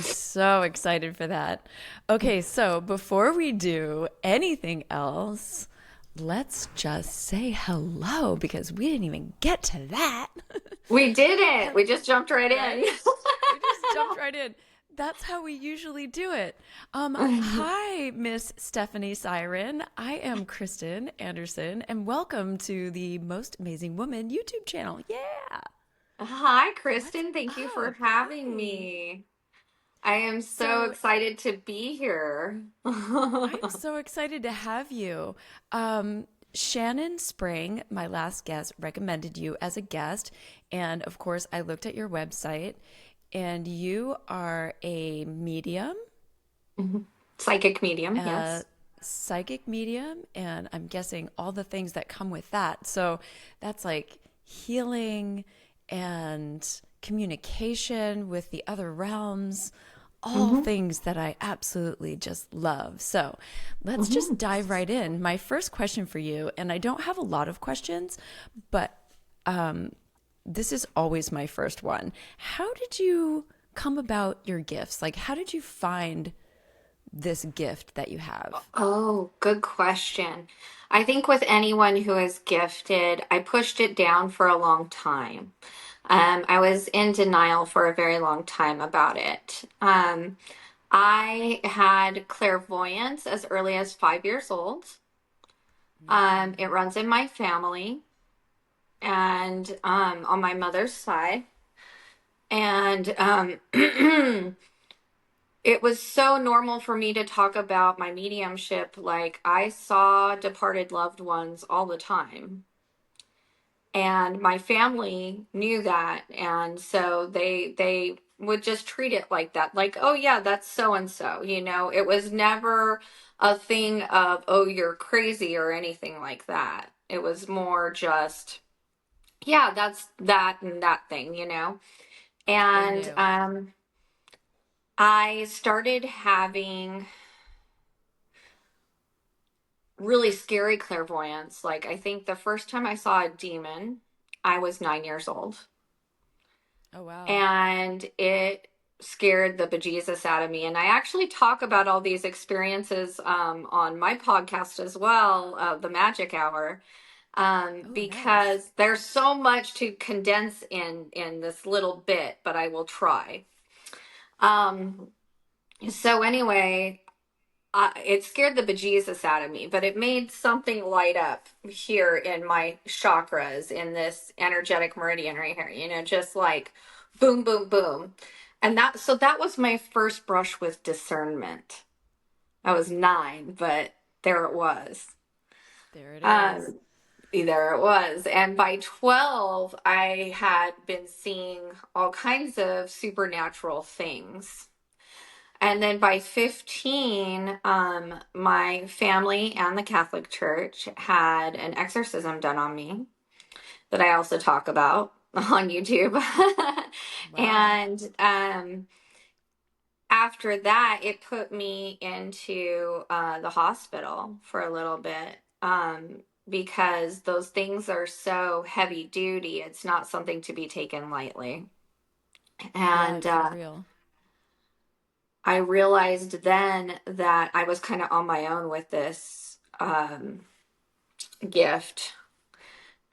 I'm so excited for that. Okay, so before we do anything else, let's just say hello because we didn't even get to that. We did it. Hel- We just jumped right in. right? We just jumped right in. That's how we usually do it. Hi, Miss Stephanie Siren. I am Kristin Anderson, and welcome to the Most Amazing Woman YouTube channel. Yeah. Hi, What's Kristen. Thank you for up? having Hi. me. I am so So excited to be here. I'm so excited to have you. Shannon Spring, my last guest, recommended you as a guest. And of course, I looked at your website, and you are a medium, Psychic medium, a yes. psychic medium, and I'm guessing all the things that come with that. So that's like healing and communication with the other realms, all hmm things that I absolutely just love. So let's hmm just dive right in. My first question for you, and I don't have a lot of questions, but this is always my first one. How did you come about your gifts? Like, how did you find this gift that you have? Oh, good question. I think with anyone who is gifted, I pushed it down for a long time. I was in denial for a very long time about it. I had clairvoyance as early as 5 years old. It runs in my family and on my mother's side. And it was so normal for me to talk about my mediumship. Like I saw departed loved ones all the time. And my family knew that. And so they would just treat it like that. Like, oh yeah, that's so and so. It was never a thing of, oh, you're crazy or anything like that. It was more just, yeah, that's that and that thing. They And knew. I started having really scary clairvoyance. Like, I think the first time I saw a demon, I was 9 years old. Oh, wow. And it scared the bejesus out of me. And I actually talk about all these experiences on my podcast as well, The Magic Hour, Oh, nice. because there's so much to condense in this little bit, but I will try. Um, so anyway, it scared the bejesus out of me, but it made something light up here in my chakras in this energetic meridian right here, just like boom, boom, boom. And that was my first brush with discernment. I was 9, but there it was. There it is. Um, there it was. And by 12, I had been seeing all kinds of supernatural things. And then by 15, my family and the Catholic Church had an exorcism done on me that I also talk about on YouTube. Wow. And after that, it put me into the hospital for a little bit because those things are so heavy duty. It's not something to be taken lightly. Yeah, And for real. I realized then that I was kind of on my own with this gift.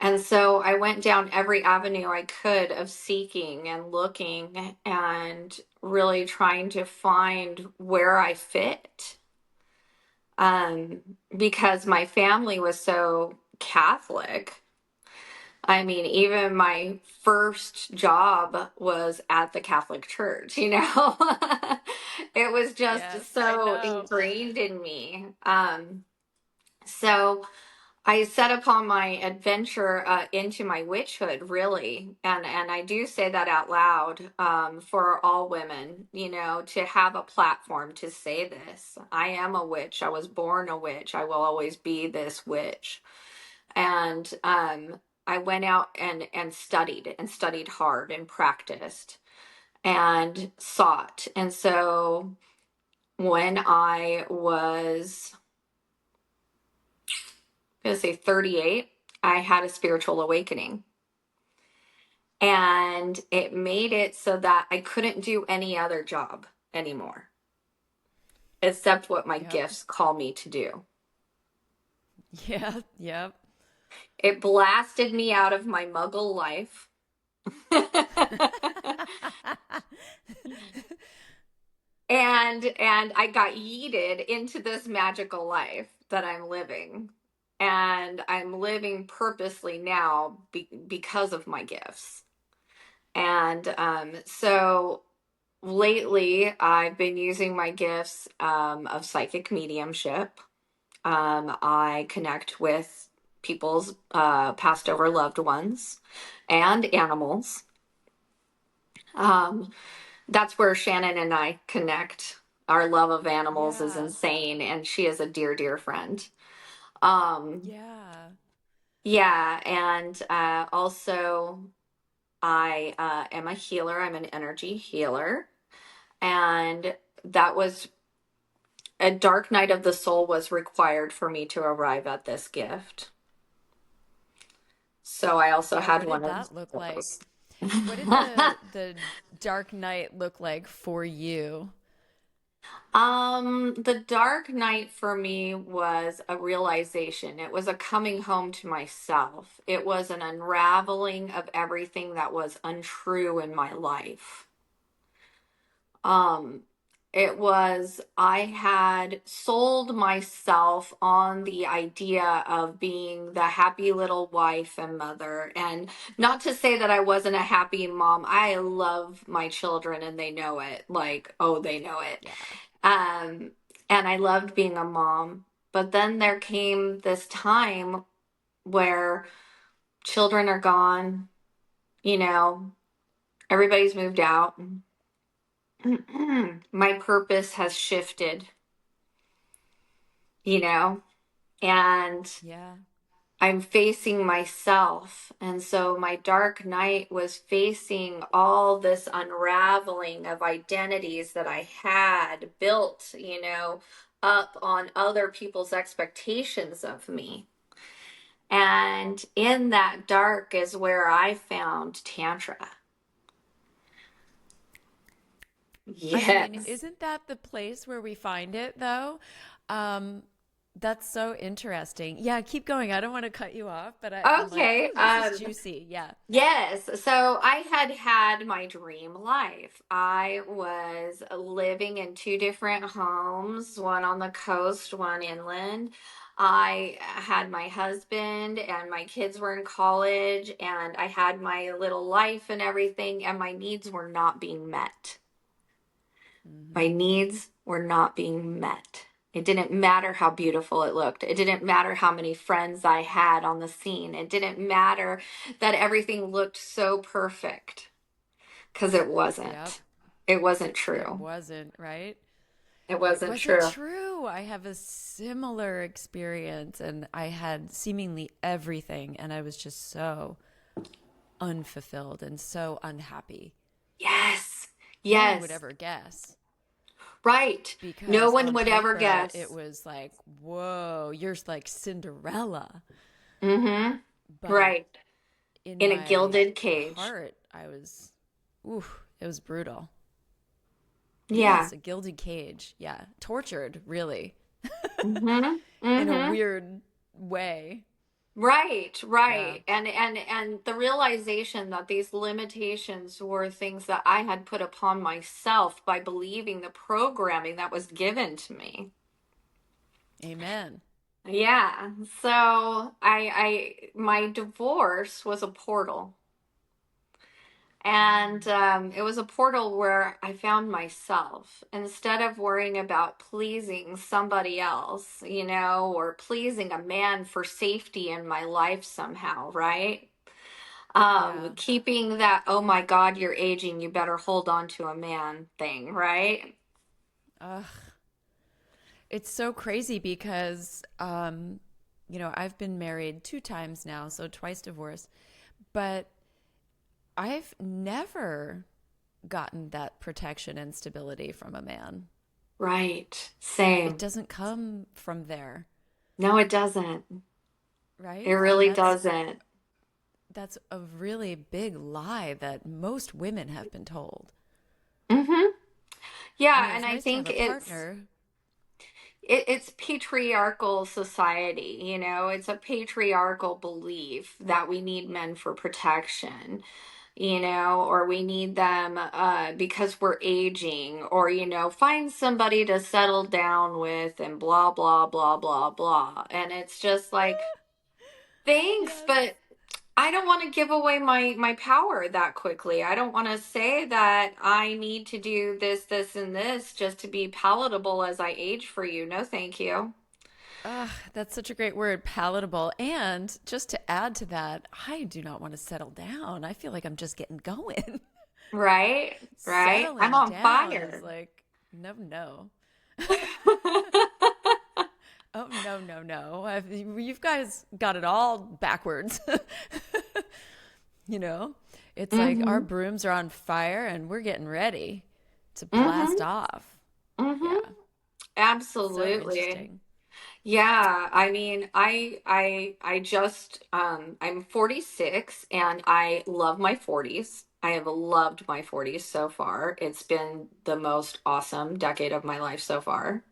And so I went down every avenue I could of seeking and looking and really trying to find where I fit. Um, because my family was so Catholic. I mean, even my first job was at the Catholic Church. It was Yes, just I so know. ingrained in me. So I set upon my adventure into my witchhood, really, and I do say that out loud for all women, to have a platform to say this. I am a witch. I was born a witch. I will always be this witch. And I went out and studied hard and practiced and sought. And so when I was going to say 38, I had a spiritual awakening. And it made it so that I couldn't do any other job. anymore, except what my Yep. gifts call me to do. Yeah. Yep. It blasted me out of my muggle life. And I got yeeted into this magical life that I'm living. And I'm living purposely now because of my gifts. And so lately, I've been using my gifts of psychic mediumship. I connect with people's passed over loved ones and animals. Um, that's where Shannon and I connect. Our love of animals is Yeah. insane, and she is a dear, dear friend. Um, Yeah. yeah, and also I am a healer. I'm an energy healer, and that was a dark night of the soul was required for me to arrive at this gift. So I also Yeah. had What one did of that look those. like? What did the dark night look like for you? The dark night for me was a realization. It was a coming home to myself. It was an unraveling of everything that was untrue in my life. Um, it was, I had sold myself on the idea of being the happy little wife and mother. And not to say that I wasn't a happy mom. I love my children and they know it. Like, oh, they know it. Yeah. Um, and I loved being a mom. But then there came this time where children are gone, you know, everybody's moved out. My purpose has shifted, you know, and Yeah. I'm facing myself. And so my dark night was facing all this unraveling of identities that I had built, up on other people's expectations of me. And in that dark is where I found Tantra. I mean, Yes. isn't that the place where we find it though? Um, that's so interesting. Yeah, keep going. I don't want to cut you off, but I'm like, Okay. ooh, this is juicy. Yeah. Yes. So I had had my dream life. I was living in two different homes, one on the coast, one inland. I had my husband and my kids were in college, and I had my little life and everything, and my needs were not being met. My Hmm. needs were not being met. It didn't matter how beautiful it looked. It didn't matter how many friends I had on the scene. It didn't matter that everything looked so perfect because it Yep. wasn't. It wasn't It true. wasn't, right? It It wasn't wasn't true. true. I have a similar experience, and I had seemingly everything, and I was just so unfulfilled and so unhappy. Yes. No one would Yes. ever guess Right. No because one on would ever paper it guess. was like, whoa, you're like Cinderella. Mm-hmm. But Right. in In a my gilded cage. heart, I was, ooh, it was brutal. Yeah. Yes, a gilded cage. Yeah, tortured, really, Mm-hmm. in a Mm-hmm. weird way. Right, Yeah. right. And the realization that these limitations were things that I had put upon myself by believing the programming that was given to me. Amen. Yeah. So my divorce was a portal. And Mm. it was a portal where I found myself instead of worrying about pleasing somebody else, or pleasing a man for safety in my life somehow, right? Yeah. Keeping that, oh my God, you're aging, you better hold on to a man thing, right? Ugh. It's so crazy because, I've been married 2 times now, so twice divorced, but I've never gotten that protection and stability from a man. Right. It Same. doesn't come from there, No, it doesn't. It right? And really doesn't. that's a really big lie that most women have been told. Mm-hmm. I mean, Yeah, and it's I nice to have think a partner. it's patriarchal society, you know, it's a patriarchal belief that we need men for protection, you know, or we need them because we're aging, or, you know, find somebody to settle down with and blah, blah, blah, blah, blah. And it's just like, thanks, Yes. but I don't want to give away my power that quickly. I don't want to say that I need to do this, this, and this just to be palatable as I age for you. No, thank you. Ah, that's such a great word, palatable. And just to add to that, I do not want to settle down. I feel like I'm just getting going. Right? Right? I'm Settling on down is fire. like, no, no. Oh, no, no, no. You guys got it all backwards. You know, it's like our Mm-hmm. brooms are on fire and we're getting ready to blast Mm-hmm. off. Mm-hmm. Yeah. So Absolutely. interesting. Yeah, I mean, I just I'm 46 and I love my 40s. I have loved my 40s so far. It's been the most awesome decade of my life so far.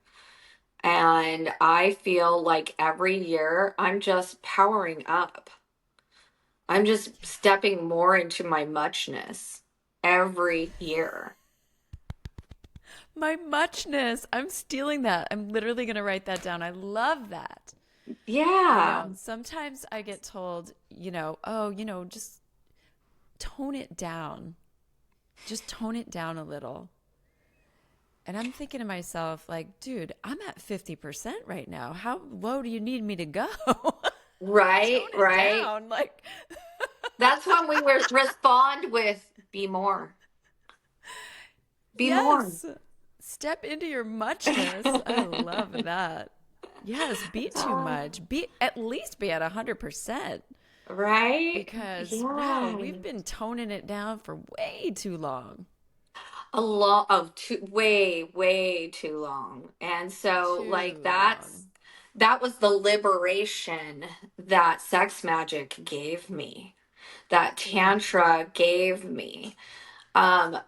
And I feel like every year I'm just powering up. I'm just stepping more into my muchness every year. My muchness. I'm stealing that. I'm literally going to write that down. I love that. I Yeah. know. Sometimes I get told, oh, just tone it down. Just tone it down a little. And I'm thinking to myself, like, dude, I'm at 50% right now. How low do you need me to go? Right, Tone it right. down. Like, That's when we respond with be more. Be more. yes. Step into your muchness. I love that. Yes, be too Uh, much. Be at least be at 100% right? because wow, Yeah. we've been toning it down for way too long. A lot of too way, way too long. And so like Too long. that was the liberation that sex magic gave me, that Mm, tantra gave me.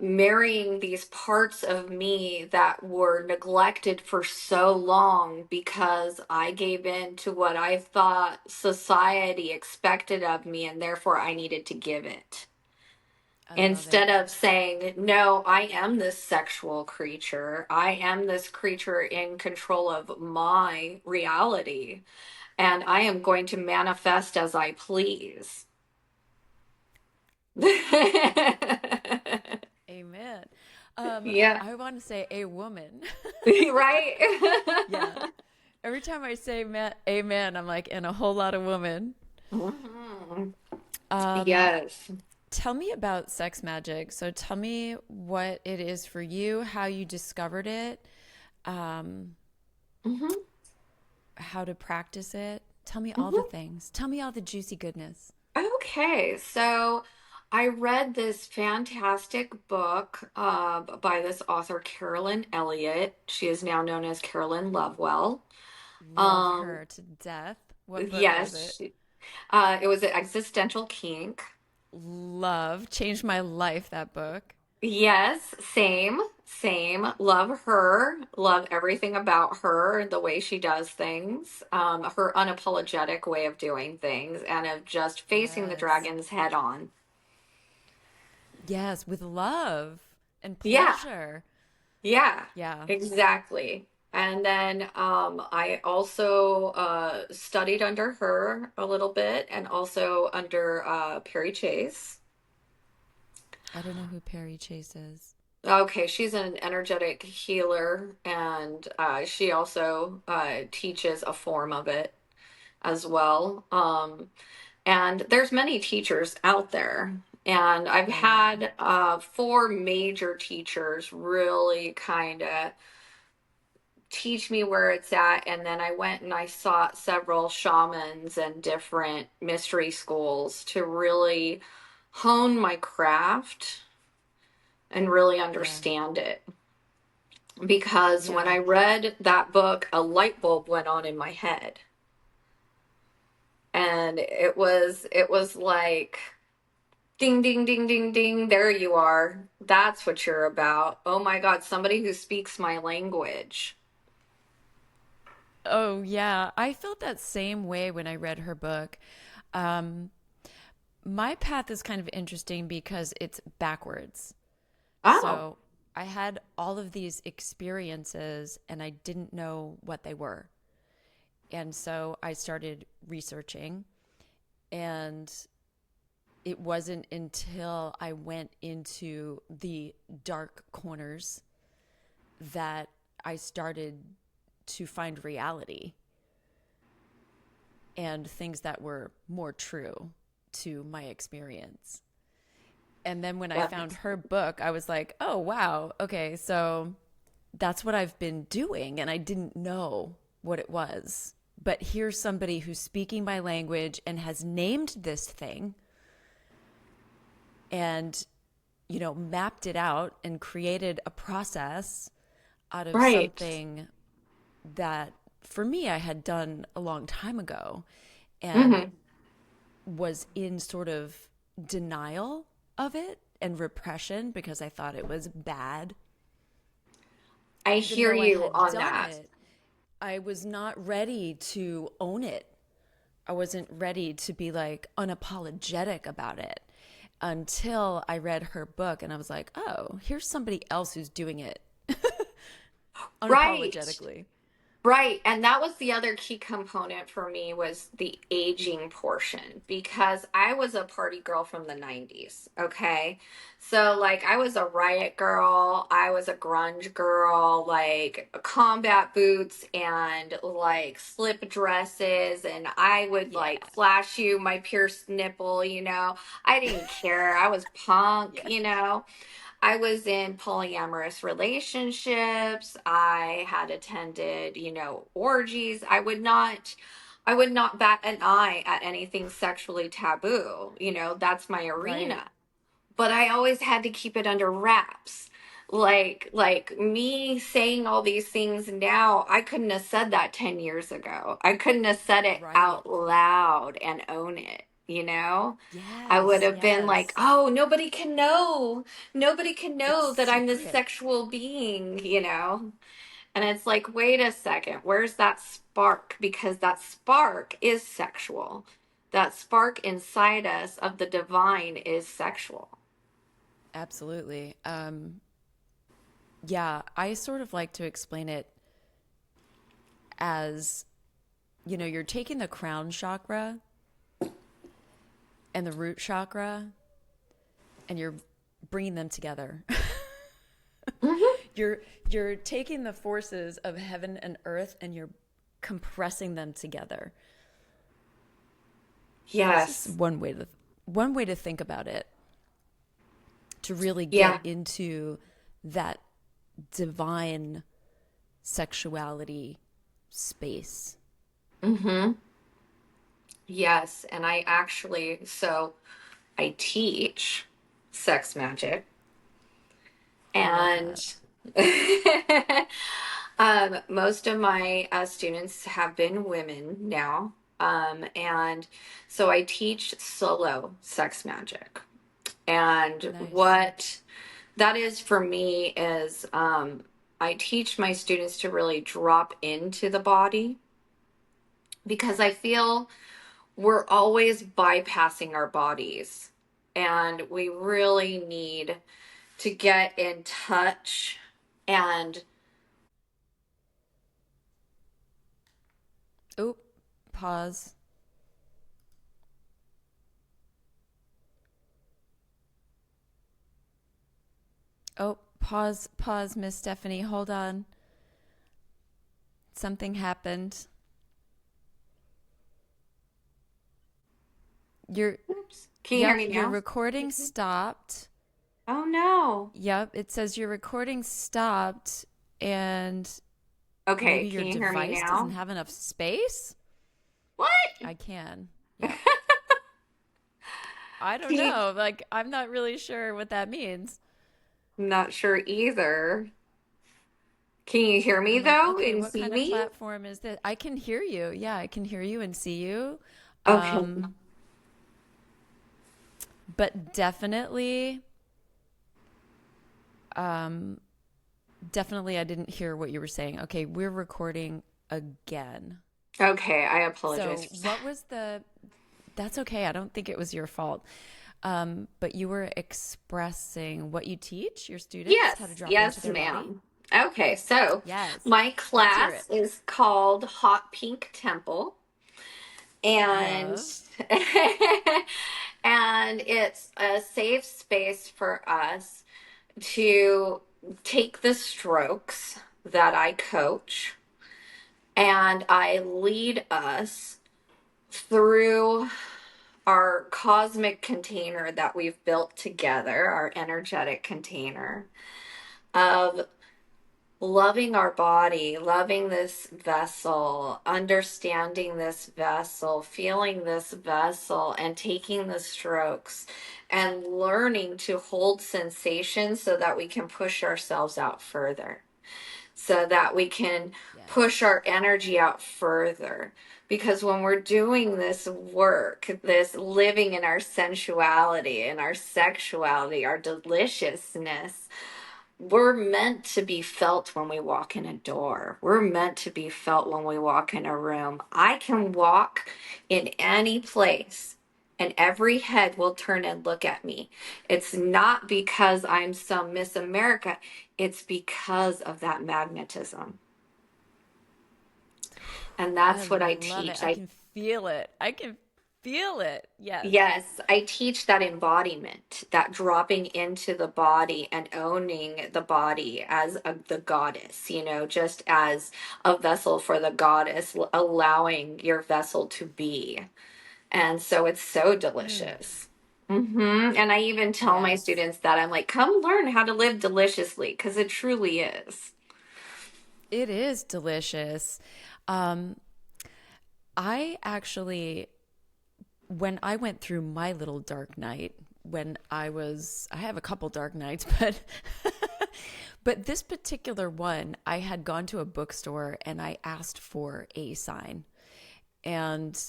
Marrying these parts of me that were neglected for so long because I gave in to what I thought society expected of me, and therefore I needed to give it. I love Instead it. of saying, no, I am this sexual creature, I am this creature in control of my reality, and I am going to manifest as I please. Amen. Yeah. I want to say a woman. Right? Yeah. Every time I say amen, I'm like in a whole lot of woman. Mhm. Um, Yes. Tell me about sex magic. So tell me what it is for you, how you discovered it, um, Hmm. how to practice it. Tell me all the Hmm. things. Tell me all the juicy goodness. Okay, so I read this fantastic book by this author, Carolyn Elliott. She is now known as Carolyn Lovewell. Love Um, her to death. What book was yes, it? it was an existential kink. Love. Changed my life, that book. Yes, same, same. Love her. Love everything about her, the way she does things, her unapologetic way of doing things, and of just facing the Yes. dragons head on. Yes, with love and Yeah, pleasure. yeah, Yeah. exactly. And then I also studied under her a little bit, and also under Perry Chase. I don't know who Perry Chase is. Okay, she's an energetic healer, and she also teaches a form of it as well. And there's many teachers out there, and I've Oh, yeah. had four major teachers really kind of teach me where it's at, and then I went and I sought several shamans and different mystery schools to really hone my craft and really Yeah. understand it. Because when Yeah. I read that book, a light bulb went on in my head. And it was like Ding, ding, ding, ding, ding. There you are. That's what you're about. Oh my God, somebody who speaks my language. Oh, yeah. I felt that same way when I read her book. Um, my path is kind of interesting because it's backwards. Oh, So I had all of these experiences and I didn't know what they were. And so I started researching, and it wasn't until I went into the dark corners that I started to find reality and things that were more true to my experience. And then when I that found makes her book, I was like, oh, wow. Okay. So that's what I've been doing. And I didn't know what it was. But here's somebody who's speaking my language and has named this thing and, mapped it out and created a process out of right. something that for me I had done a long time ago and Hmm. was in sort of denial of it and repression because I thought it was bad. I Even hear though I you had on done that. it, I was not ready to own it. I wasn't ready to be like unapologetic about it until I read her book and I was like, oh, here's somebody else who's doing it Right. unapologetically. Right. And that was the other key component for me was the aging portion because I was a party girl from the 90s. Okay. So like I was a riot girl, I was a grunge girl, like combat boots and like slip dresses, and I would Yeah. like flash you my pierced nipple, you know. I didn't care. I was punk, Yeah. you know. I was in polyamorous relationships. I had attended, orgies. I would not bat an eye at anything sexually taboo. That's my Right. arena. But I always had to keep it under wraps. Like me saying all these things now, I couldn't have said that 10 years ago. I couldn't have said it Right. out loud and own it. I would Yes. have been like, Yes. oh, nobody can know. Nobody can It's know that I'm this secret. sexual being. And it's like, wait a second, where's that spark? Because that spark is sexual. That spark inside us of the divine is sexual. Absolutely. Yeah, I sort of like to explain it as, you're taking the crown chakra and the root chakra and you're bringing them together. Hmm. you're you're taking the forces of heaven and earth and you're compressing them together. This is Yes. one way to think about it, to really get Yeah. into that divine sexuality space. Hmm. Yes. And I teach sex magic. I love that. And most of my students have been women now. And so I teach solo sex magic. And Nice. what that is for me is I teach my students to really drop into the body because I feel we're always bypassing our bodies. And we really need to get in touch and Oh, pause. Oh, pause, Miss Stephanie. Hold on. Something happened. Your oops, can you hear Yep, me your now? recording stopped. Oh no. Yep, it says your recording stopped and Okay, maybe can your you hear me device doesn't now? have enough space. What? I can. Yep. I don't Can you, know. Like, I'm not really sure what that means. I'm not sure either. Can you hear me I'm like, though okay, and what see kind of me? platform is this? I can hear you. Yeah, I can hear you and see you. Okay. Um, But definitely I didn't hear what you were saying. Okay, we're recording again. Okay, I So apologize. what was that's okay. I don't think it was your fault. But you were expressing what you teach your students, how to Yes, drop into yes, their body. ma'am. Okay, so Yes. my Let's hear class it. is called Hot Pink Temple, and Love. and it's a safe space for us to take the strokes that I coach and I lead us through our cosmic container that we've built together, our energetic container of loving our body, loving this vessel, understanding this vessel, feeling this vessel, and taking the strokes and learning to hold sensations so that we can push ourselves out further, so that we can push Yes. our energy out further. Because when we're doing this work, this living in our sensuality and our sexuality, our deliciousness, we're meant to be felt when we walk in a door. We're meant to be felt when we walk in a room. I can walk in any place and every head will turn and look at me. It's not because I'm some Miss America, it's because of that magnetism. And I that's what I love it. teach. I can feel it. I can feel it. Yes. Yes, I teach that embodiment, that dropping into the body and owning the body as the goddess, just as a vessel for the goddess, allowing your vessel to be. And so it's so Mm. delicious. And I even tell my Yes. students that I'm like, come learn how to live deliciously because it truly is. It is delicious. Um, I actually, when I went through my little dark night, I have a couple dark nights, but but this particular one, I had gone to a bookstore and I asked for a sign. And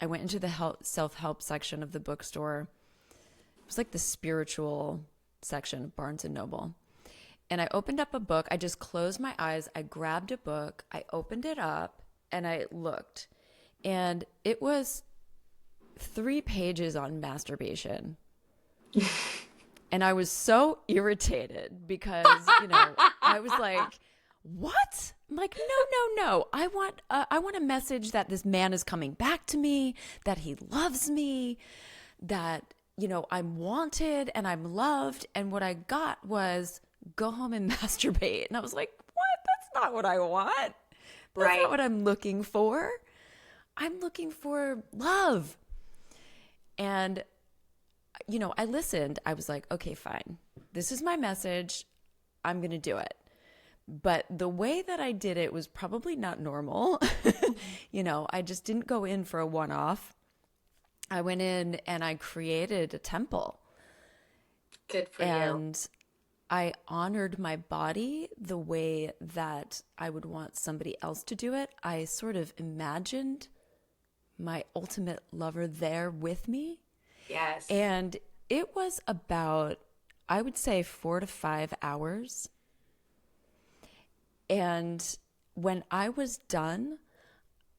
I went into the self-help section of the bookstore. It was like the spiritual section of Barnes and Noble. And I opened up a book. I just closed my eyes. I grabbed a book. I opened it up and I looked. And it was 3 pages on masturbation. And I was so irritated because, I was like, what? I'm like, no, no, no. I want a message that this man is coming back to me, that he loves me, that, I'm wanted and I'm loved. And what I got was go home and masturbate. And I was like, what? That's not what I want. That's not Right. what I'm looking for. I'm looking for love. And I listened. I was like, okay, fine. This is my message. I'm going to do it. But the way that I did it was probably not normal. I just didn't go in for a one off. I went in and I created a temple. Good for you. And I honored my body the way that I would want somebody else to do it. I sort of imagined my ultimate lover there with me. Yes. And it was about, I would say, 4 to 5 hours. And when I was done,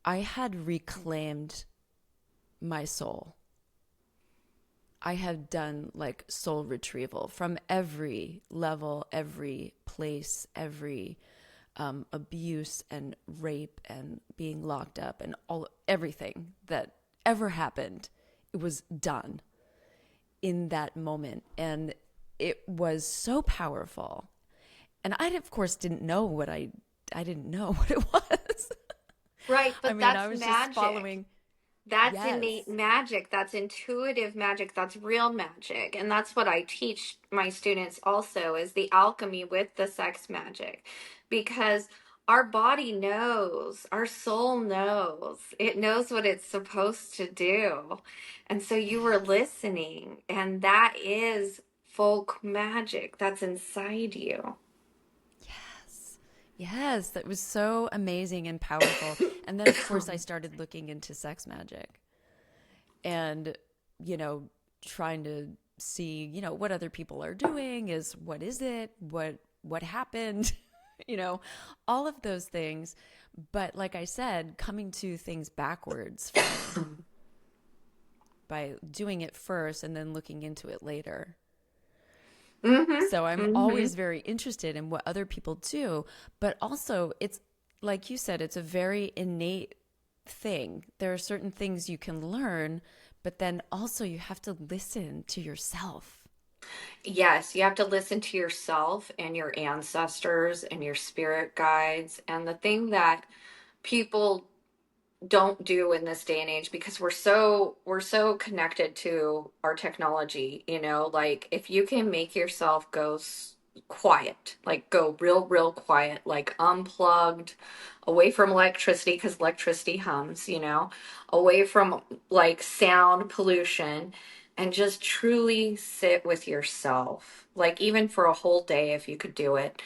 I had reclaimed my soul. I had done like soul retrieval from every level, every place, every abuse and rape and being locked up and everything that ever happened. It was done in that moment. And it was so powerful. And I, of course, didn't know I didn't know what it was. Right, I but mean, that's I was just magic. following. That's Yes. innate magic. That's intuitive magic. That's real magic. And that's what I teach my students also is the alchemy with the sex magic. Because our body knows, our soul knows. It knows what it's supposed to do. And so you were Yes. listening, and that is folk magic that's inside you. Yes. Yes. That was so amazing and powerful. And then, of course, I started looking into sex magic and, trying to see, what other people are doing, what is it, what happened, you know, all of those things. But like I said, coming to things backwards for me by doing it first and then looking into it later. Mm-hmm. So I'm Mm-hmm. always very interested in what other people do, but also it's like you said, it's a very innate thing. There are certain things you can learn, but then also you have to listen to yourself. Yes, you have to listen to yourself and your ancestors and your spirit guides. And the thing that people don't do in this day and age, because we're so connected to our technology, like if you can make yourself go quiet, like go real quiet, like unplugged, away from electricity, because electricity hums, away from like sound pollution, and just truly sit with yourself, like even for a whole day, if you could do it,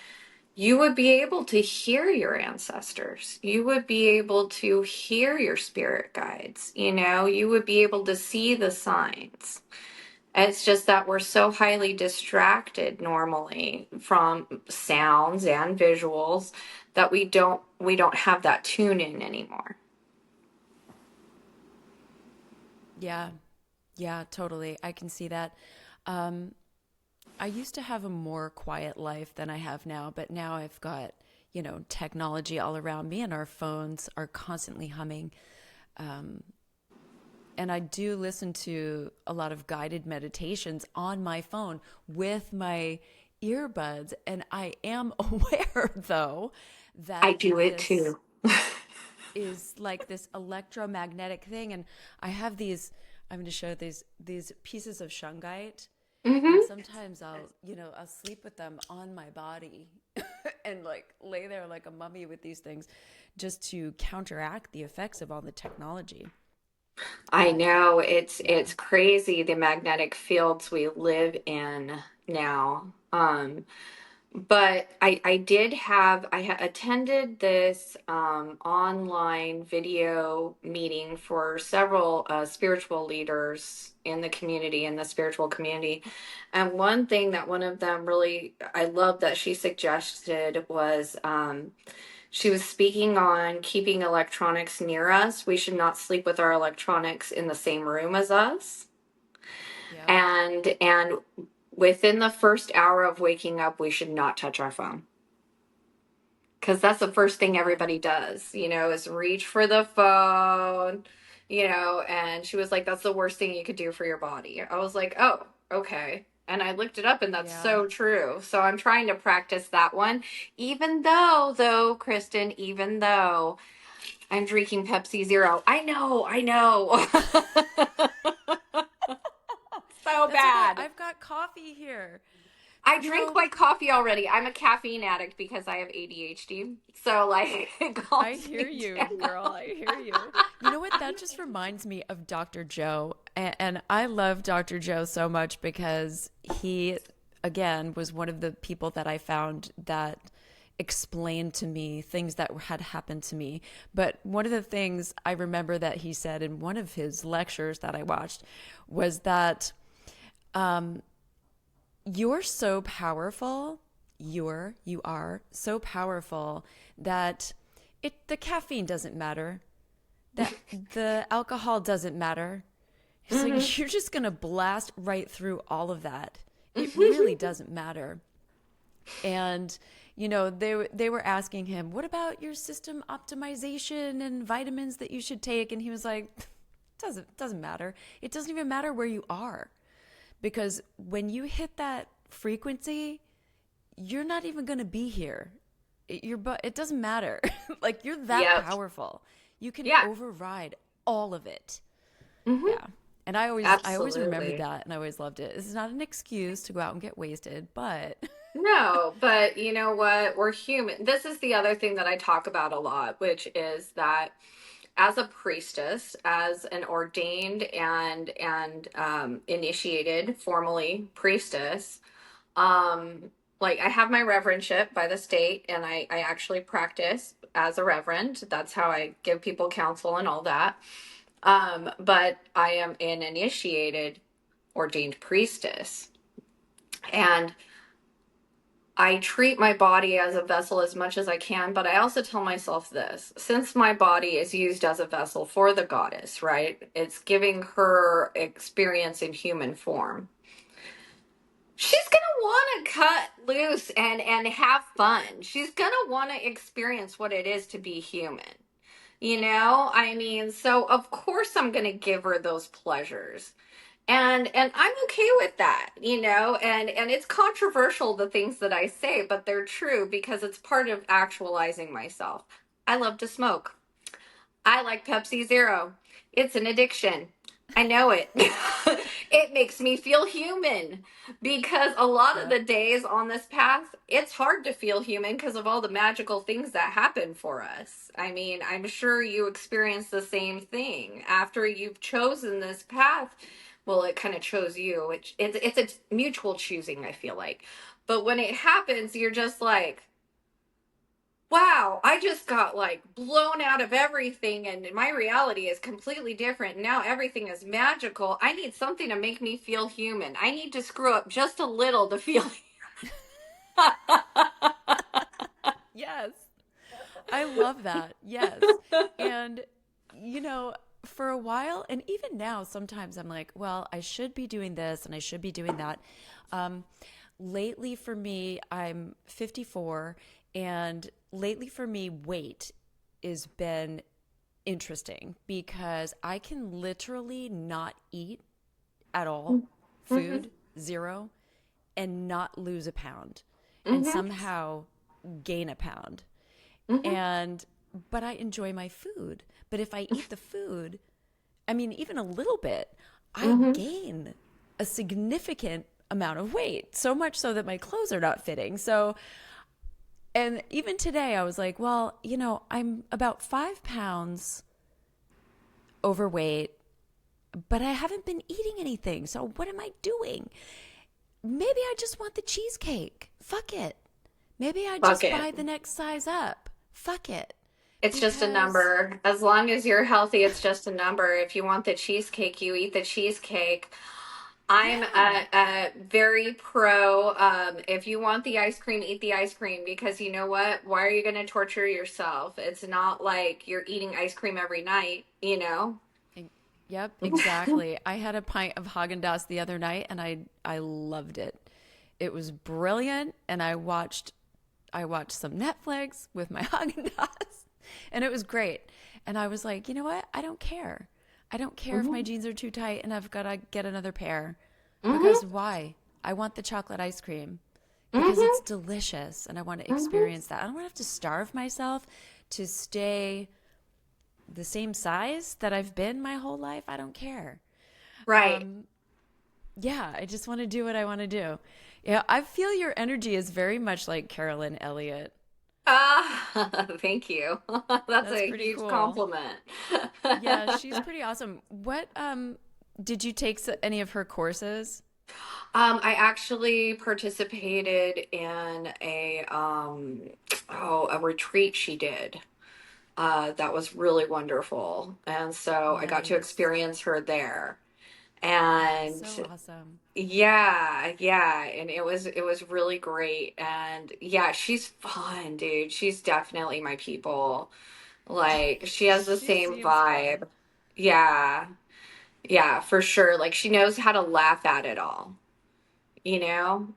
you would be able to hear your ancestors. You would be able to hear your spirit guides. You would be able to see the signs. It's just that we're so highly distracted normally from sounds and visuals that we don't have that tune in anymore. Yeah. Yeah, totally. I can see that. Um, I used to have a more quiet life than I have now, but now I've got, technology all around me and our phones are constantly humming. Um, and I do listen to a lot of guided meditations on my phone with my earbuds. And I am aware, though, I that do it this too. is like this electromagnetic thing. And I have I'm going to show these pieces of shungite. And Hmm. sometimes I'll sleep with them on my body and like lay there like a mummy with these things just to counteract the effects of all the technology. I know it's Yeah. it's crazy the magnetic fields we live in now. But I attended this online video meeting for several spiritual leaders in the spiritual community. And one thing that one of them really I love that she suggested was she was speaking on keeping electronics near us. We should not sleep with our electronics in the same room as us. Yep. And within the first hour of waking up, we should not touch our phone. Because that's the first thing Yeah. everybody does, is reach for the phone, and she was like, that's the worst thing you could do for your body. I was like, oh, okay. And I looked it up, and that's Yeah. so true. So I'm trying to practice that one, though, Kristen, even though I'm drinking Pepsi Zero. I know. So That's okay. bad. I've got coffee here. I You drink know, my coffee already. I'm a caffeine addict because I have ADHD. So, like, it I calms hear me you, down. girl. I hear you. You know what? That just reminds me of Dr. Joe. And I love Dr. Joe so much because he, again, was one of the people that I found that explained to me things that had happened to me. But one of the things I remember that he said in one of his lectures that I watched was that you're so powerful. You are so powerful that the caffeine doesn't matter. That the alcohol doesn't matter. So Hmm. you're just gonna blast right through all of that. It really doesn't matter. And they were asking him, "What about your system optimization and vitamins that you should take?" And he was like, "Doesn't matter. It doesn't even matter where you are." Because when you hit that frequency, you're not even going to be here. It doesn't matter. Like you're that Yep. powerful. You can Yeah. override all of it. Hmm. Yeah. And I always remembered Absolutely. that and I always loved it. This is not an excuse to go out and get wasted, but No, but you know what? We're human. This is the other thing that I talk about a lot, which is that as a priestess, as an ordained and initiated formally priestess, like I have my reverendship by the state, and I actually practice as a reverend. That's how I give people counsel and all that. But I am an initiated ordained priestess. And I treat my body as a vessel as much as I can, but I also tell myself this: since my body is used as a vessel for the goddess, right? It's giving her experience in human form. She's gonna want to cut loose and have fun. She's gonna want to experience what it is to be human. I mean, so of course I'm gonna give her those pleasures. And I'm okay with that, and it's controversial, the things that I say, but they're true because it's part of actualizing myself. I love to smoke. I like Pepsi Zero. It's an addiction. I know it. It makes me feel human because a lot of Yep. the days on this path, it's hard to feel human because of all the magical things that happen for us. I mean, I'm sure you experience the same thing after you've chosen this path. Well, it kind of chose you. It's a mutual choosing, I feel like. But when it happens, you're just like, wow, I just got like blown out of everything, and my reality is completely different. Now everything is magical. I need something to make me feel human. I need to screw up just a little to feel. Yes. I love that. Yes. And, for a while, and even now, sometimes I'm like, well, I should be doing this and I should be doing that. Um, Lately, for me, I'm 54, and lately for me, weight has been interesting because I can literally not eat at all, Mhm. food, zero, and not lose a pound and Mhm. somehow gain a pound. Mhm. And but I enjoy my food. But if I eat the food, I mean, even a little bit, I Mhm. gain a significant amount of weight, so much so that my clothes are not fitting. So, and even today, I was like, well, I'm about 5 pounds overweight, but I haven't been eating anything. So, what am I doing? Maybe I just want the cheesecake. Fuck it. Maybe I Fuck just it. buy the next size up. Fuck it. It's just a Because, number. As long as you're healthy, it's just a number. If you want the cheesecake, you eat the cheesecake. I'm yeah. a very pro. If you want the ice cream, eat the ice cream, because you know what? Why are you going to torture yourself? It's not like you're eating ice cream every night. Yep, exactly. I had a pint of Haagen-Dazs the other night and I loved it. It was brilliant, and I watched some Netflix with my Haagen-Dazs, and it was great. And I was like, "You know what? I don't care. I don't care if my Hmm. jeans are too tight and I've got to get another pair, because Hmm. why? I want the chocolate ice cream because it's Hmm. delicious and I want to Hmm. experience that. I don't want to have to starve myself to stay the same size that I've been my whole life. I don't care. Right. Um, yeah, I just want to do what I want to do. Yeah, I feel your energy is very much like Carolyn Elliott. Thank you. That's That's a pretty huge cool. compliment. Yeah, she's pretty awesome. What did you take any of her courses? I actually participated in a retreat she did. That was really wonderful. And so I got to Nice. experience her there. Oh, And so awesome. yeah, yeah, and it was really great. And yeah, she's fun, dude. She's definitely my people. Like, she has the She same seems fun. vibe. Yeah. Yeah, for sure. Like, she knows how to laugh at it all.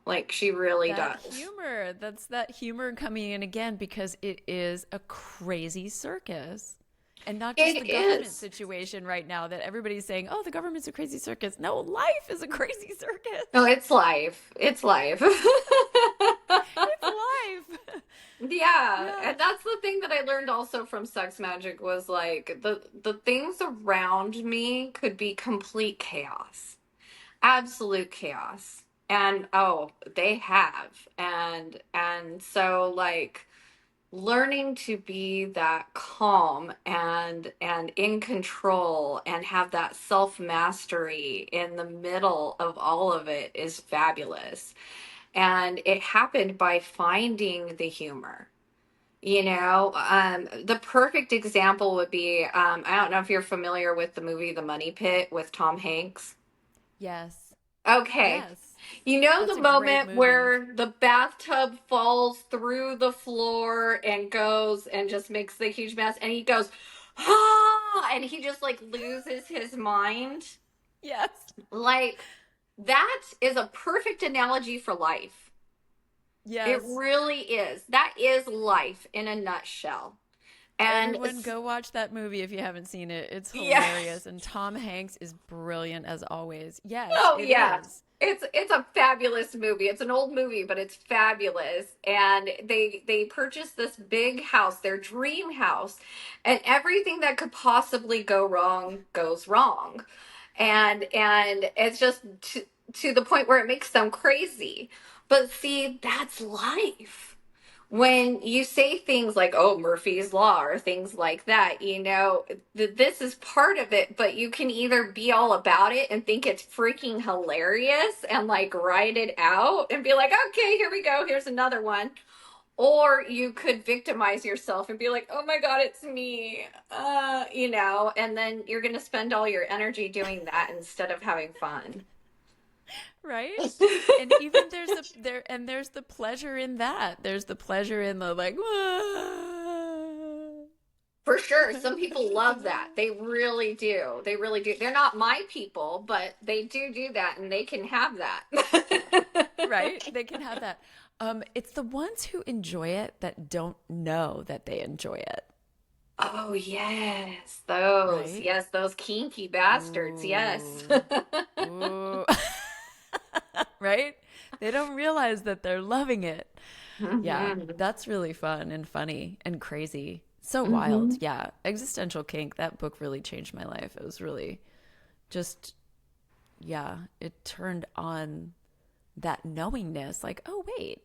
Like, she really That does. humor, that's that humor coming in again because it is a crazy circus. And not just the It government is. situation right now that everybody's saying, oh, the government's a crazy circus. No, life is a crazy No, circus. it's life. It's life. It's life. Yeah, Yeah. and that's the thing that I learned also from sex magic, was like the things around me could be complete chaos. Absolute chaos. And oh, they have. And so, like, learning to be that calm and in control and have that self mastery in the middle of all of it is fabulous. And it happened by finding the humor. The perfect example would be, I don't know if you're familiar with the movie The Money Pit with Tom Hanks. Yes. Okay. Yes. You know That's the a great moment movie. where the bathtub falls through the floor and goes and just makes the huge mess, and he goes, ah, and he just like loses his mind? Yes. Like, that is a perfect analogy for life. It Yes. really is. That is life in a nutshell. And Everyone go watch that movie if you haven't seen it. It's yes. hilarious and Tom Hanks is brilliant as always. Yes, Oh it yeah. is. It's a fabulous movie. It's an old movie, but it's fabulous. And they purchased this big house, their dream house, and everything that could possibly go wrong goes wrong. And it's just to the point where it makes them crazy. But see, that's life. When you say things like, oh, Murphy's Law, or things like that, this is part of it, but you can either be all about it and think it's freaking hilarious and like write it out and be like, okay, here we go, here's another one. Or you could victimize yourself and be like, oh my God, it's me. And then you're going to spend all your energy doing that instead of having fun. Right? And even there's the pleasure in that. There's the pleasure in the like For sure. Some people love that. They really do. They really do. They're not my people, but they do that and they can have that. right? They can have that. It's the ones who enjoy it that don't know that they enjoy it, Oh, yes. Those. right? Yes, those kinky bastards. Yes. Ooh. Ooh. right? They don't realize that they're loving it. Yeah, hmm that's really fun and funny and crazy. So wild. hmm Yeah. Existential Kink, that book really changed my life. It was really just, yeah, it turned on that knowingness like, oh, wait,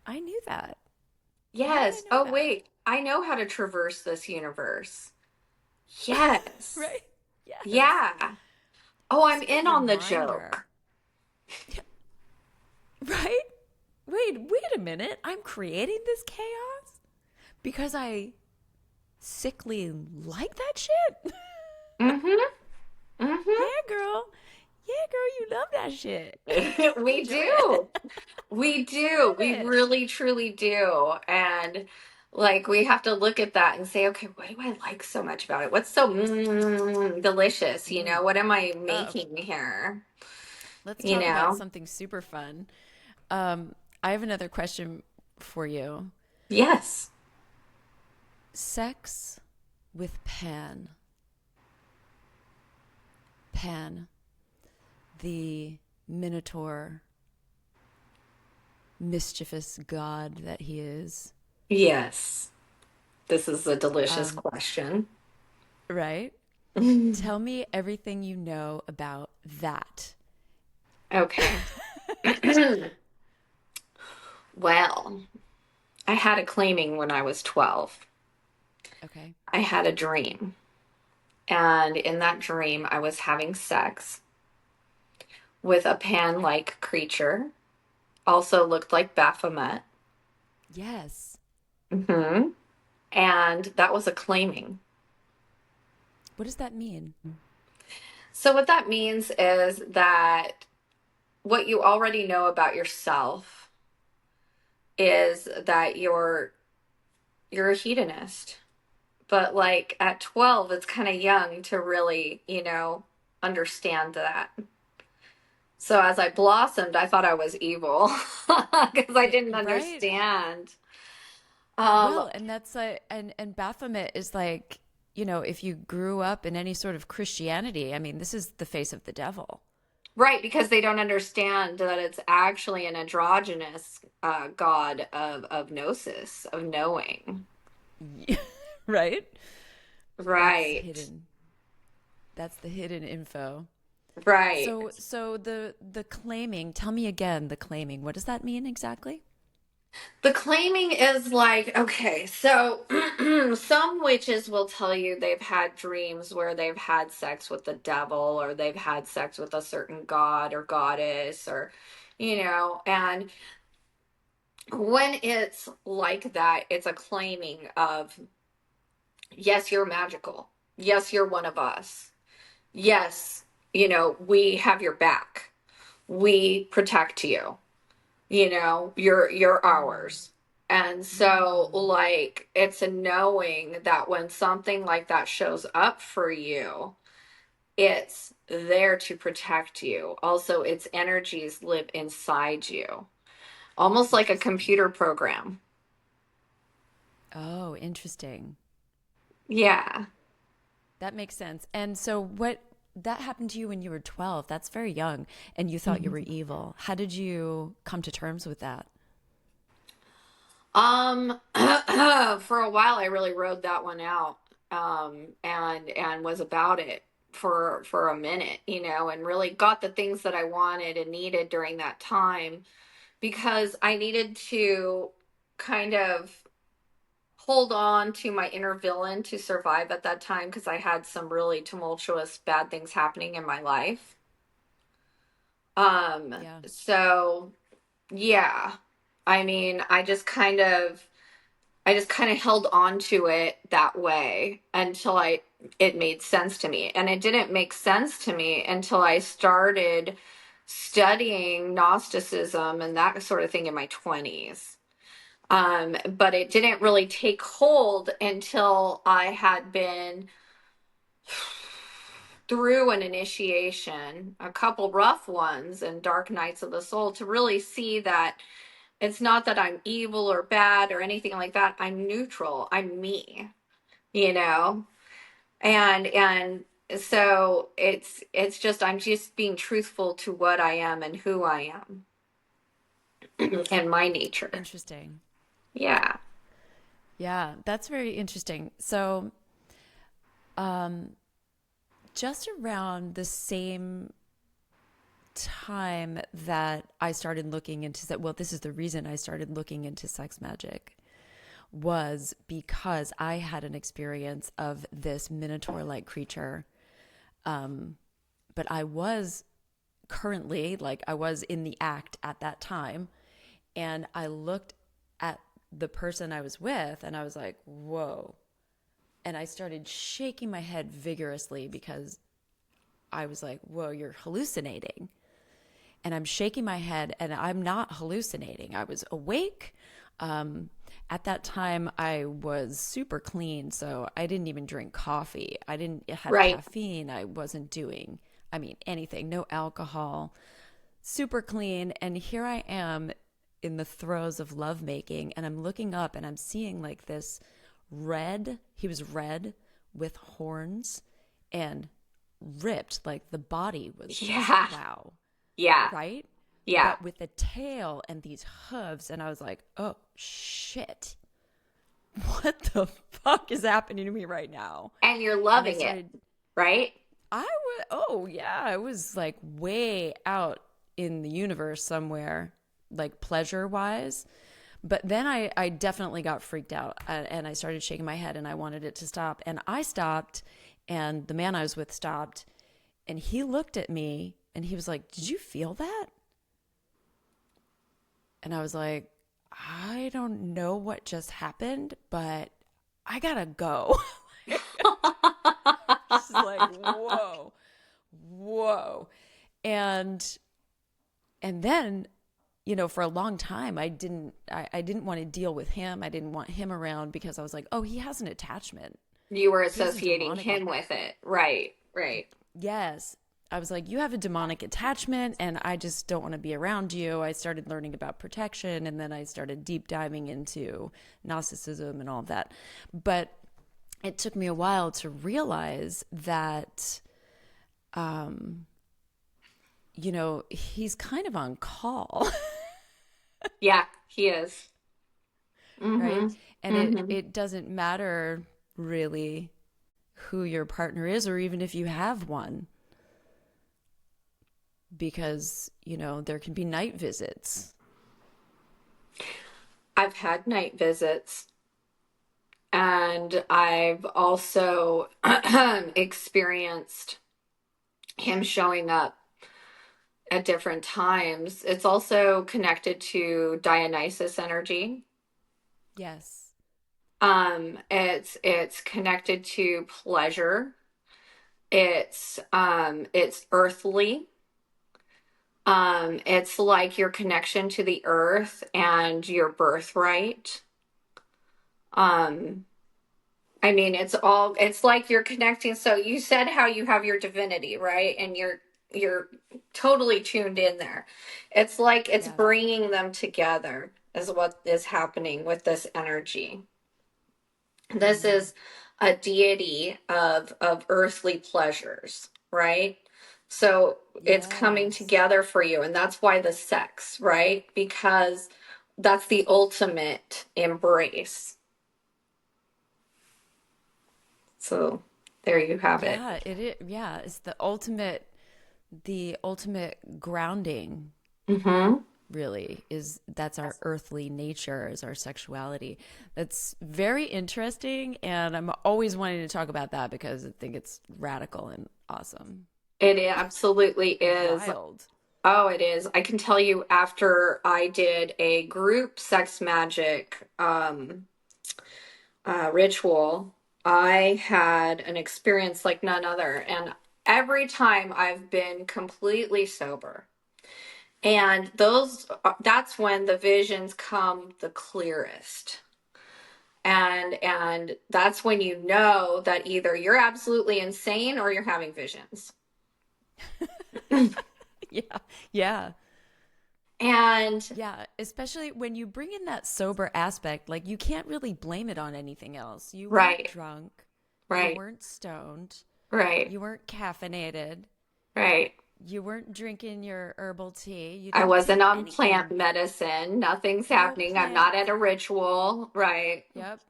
I knew that. How did I Yes. know Oh, that? wait. I know how to traverse this universe. Yes. right? Yes. Yeah. Oh, It's I'm a good in on the reminder. joke. Right? Wait a minute. I'm creating this chaos because I sickly like that shit? hmm hmm yeah, girl. Yeah, girl, you love that shit. You We enjoy it. do. We You do. We love it. really, truly do. And like, we have to look at that and say, okay, what do I like so much about it? What's so delicious? Mm. What am I Oh, making here? let's You talk about know? something super fun. I have another question for you. Yes. Sex with Pan. Pan, the Minotaur, mischievous god that he is. Yes. This is a delicious Um, question. right? Tell me everything you know about that. Okay. Well, I had a claiming when I was 12. Okay. I had a dream. And in that dream, I was having sex with a pan like creature, also looked like Baphomet. Yes. hmm And that was a claiming. What does that mean? So, what that means is that what you already know about yourself is that you're a hedonist. But like at 12, it's kind of young to really, understand that. So as I blossomed, I thought I was evil because I Yeah, didn't right? understand. Um, Well, and that's and Baphomet is like, if you grew up in any sort of Christianity, I mean, this is the face of the devil. right, because they don't understand that it's actually an androgynous god of gnosis, of knowing. right? That's Right, hidden. That's the hidden info. right. So the claiming, tell me again the claiming. What does that mean exactly? The claiming is like, okay, so some witches will tell you they've had dreams where they've had sex with the devil or they've had sex with a certain god or goddess and when it's like that, it's a claiming of, yes, you're magical. Yes, you're one of us. Yes, we have your back. we protect you. You know, you're Mm, ours. And so mm. like it's a knowing that when something like that shows up for you, it's there to protect you. Also, its energies live inside you, almost like a Interesting. computer program. Oh, interesting. Yeah. That makes sense. And so what that happened to you when you were 12. That's very young and you thought you were Mhm. evil. How did you come to terms with that? For a while I really rode that one out, and was about it for a minute, you know, and really got the things that I wanted and needed during that time because I needed to kind of hold on to my inner villain to survive at that time because I had some really tumultuous bad things happening in my life. Yeah. So yeah. I mean, I just kind of held on to it that way until I it made sense to me. And it didn't make sense to me until I started studying Gnosticism and that sort of thing in my 20s. But it didn't really take hold until I had been through an initiation, a couple rough ones and dark nights of the soul to really see that it's not that I'm evil or bad or anything like that. I'm neutral. I'm me, you know? And so it's just I'm just being truthful to what I am and who I am and my nature. Interesting. Yeah. Yeah, that's very interesting. So, um, just around the same time that I started looking into that, well, this is the reason I started looking into sex magic was because I had an experience of this minotaur like creature. Um, but I was currently, like, I was in the act at that time. And I looked at the person I was with and I was like, whoa. And I started shaking my head vigorously because I was like, whoa, you're hallucinating. And I'm shaking my head and I'm not hallucinating. I was awake. At that time, I was super clean. So I didn't even drink coffee. I didn't have Right. caffeine. I wasn't doing, I mean, anything, no alcohol, super clean. And here I am in the throes of lovemaking. And I'm looking up and I'm seeing like this red, he was red with horns and ripped. Like the body was just, Yeah. wow, Yeah. right? Yeah. But with the tail and these hooves, and I was like, oh shit, what the fuck is happening to me right now? And you're And I loving it, started, right? oh yeah, I was like way out in the universe somewhere, like pleasure wise. But then I definitely got freaked out and I started shaking my head and I wanted it to stop. And I stopped, and the man I was with stopped, and he looked at me and he was like, did you feel that? And I was like, I don't know what just happened, but I gotta go. Just like, whoa, whoa. And then, you know, for a long time I didn't want to deal with him. I didn't want him around because I was like, oh, he has an attachment. You were He has a associating demonic him with it. Right. Right. yes. I was like, you have a demonic attachment and I just don't want to be around you. I started learning about protection and then I started deep diving into Gnosticism and all of that. But it took me a while to realize that, um, you know, he's kind of on call, Yeah, he is. right? Mm-hmm. And Mm-hmm. it doesn't matter really who your partner is or even if you have one because, you know, there can be night visits. I've had night visits and I've also experienced him showing up at different times. It's also connected to Dionysus energy. Yes. It's connected to pleasure. It's earthly. It's like your connection to the earth and your birthright. Um, I mean, it's like you're connecting. So you said how you have your divinity, right? And you're totally tuned in there. It's like it's Yeah. bringing them together is what is happening with this energy. This Mm. is a deity of earthly pleasures, right? So it's coming Yes. together for you, and that's why the sex, right? Because that's the ultimate embrace. So there you have it. Yeah, it is. Yeah, it's the ultimate grounding, Mm-hmm. really, is that's our earthly nature, is our sexuality. That's very interesting, and I'm always wanting to talk about that because I think it's radical and awesome. It absolutely is. Wild. Oh, it is. I can tell you after I did a group sex magic ritual, I had an experience like none other. And every time I've been completely sober. And that's when the visions come the clearest. And that's when you know that either you're absolutely insane or you're having visions. Yeah. Yeah. And Yeah, especially when you bring in that sober aspect, like you can't really blame it on anything else. You weren't right, drunk, you right, weren't stoned, right, you weren't caffeinated, right. you weren't drinking your herbal tea, you I didn't wasn't take on plant anything. medicine. Nothing's No happening. I'm not plant. at a ritual. Right. Yep.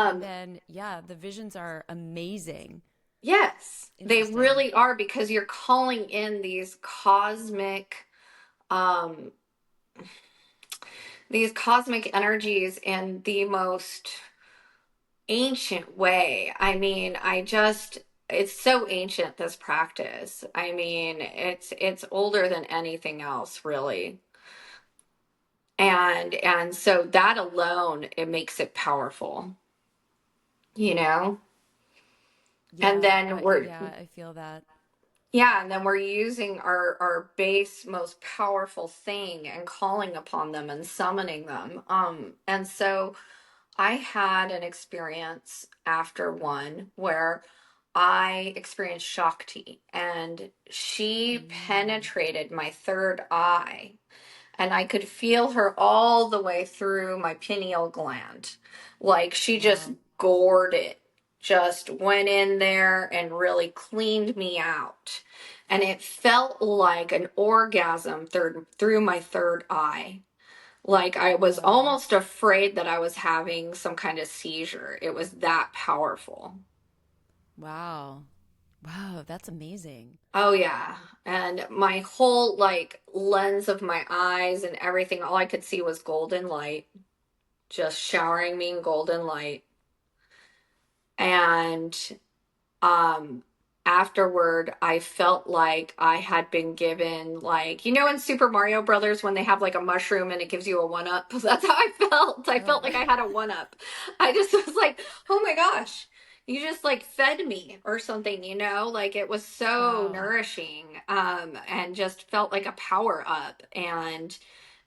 And Um, then, yeah, the visions are amazing. yes, they Interesting. really are because you're calling in um, these cosmic energies in the most ancient way. I mean, it's so ancient, this practice. I mean, it's older than anything else, really. And so that alone, it makes it powerful, you know? And Yeah, then we're yeah, I feel that. yeah, and then we're using our base most powerful thing and calling upon them and summoning them. And so I had an experience after one where I experienced Shakti, and she Mm. penetrated my third eye, and I could feel her all the way through my pineal gland. Like she just Wow. gored it, just went in there and really cleaned me out. And it felt like an orgasm through my third eye. Like I was Whoa. almost afraid that I was having some kind of seizure. It was that powerful. Wow. Wow, that's amazing. Oh yeah. And my whole like lens of my eyes and everything, all I could see was golden light, just showering me in golden light. And um afterward I felt like I had been given, like, in Super Mario Brothers when they have like a mushroom and it gives you a one up. That's how I felt. I felt Oh. like I had a one up. I just was like, oh my gosh, you just like fed me or something, like it was so Wow. nourishing, and just felt like a power up. And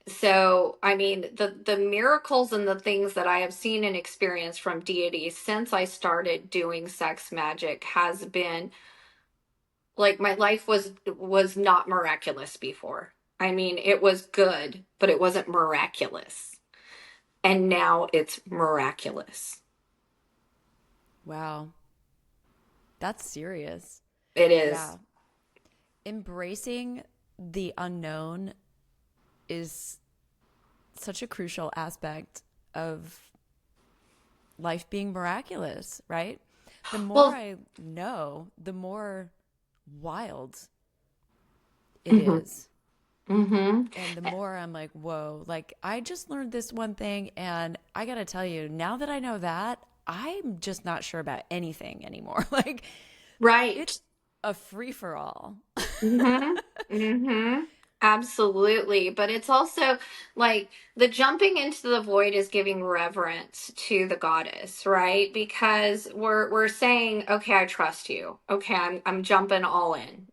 so, I mean, the miracles and the things that I have seen and experienced from deities since I started doing sex magic has been like my life was not miraculous before. I mean, it was good, but it wasn't miraculous. And now it's miraculous. Wow. That's serious. It is. Yeah. Embracing the unknown is such a crucial aspect of life being miraculous, right? The more Well, I know, the more wild it mhm. is. Mhm. And the more I'm like, whoa, like I just learned this one thing. And I got to tell you, now that I know that, I'm just not sure about anything anymore. Like Right. it's a free for all. Mhm. Mhm. Absolutely. But it's also like the jumping into the void is giving reverence to the goddess, right? Because we're saying, okay, I trust you. Okay, I'm jumping all in,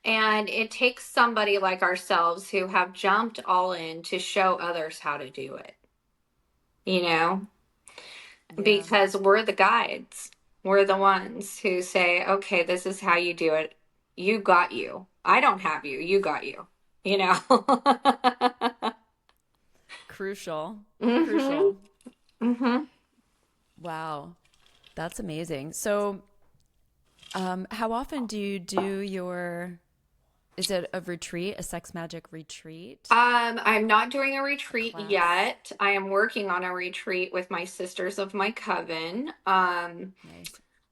And it takes somebody like ourselves who have jumped all in to show others how to do it, you know, Yeah. because we're the guides. We're the ones who say, okay, this is how you do it. You got you. I don't have you. You got you, you know? Crucial. Mm-hmm. Crucial. Mm-hmm. Wow. That's amazing. So, how often do you do your, is it a retreat, a sex magic retreat, I'm not doing a a retreat class? yet. I am working on a retreat with my sisters of my coven. Nice.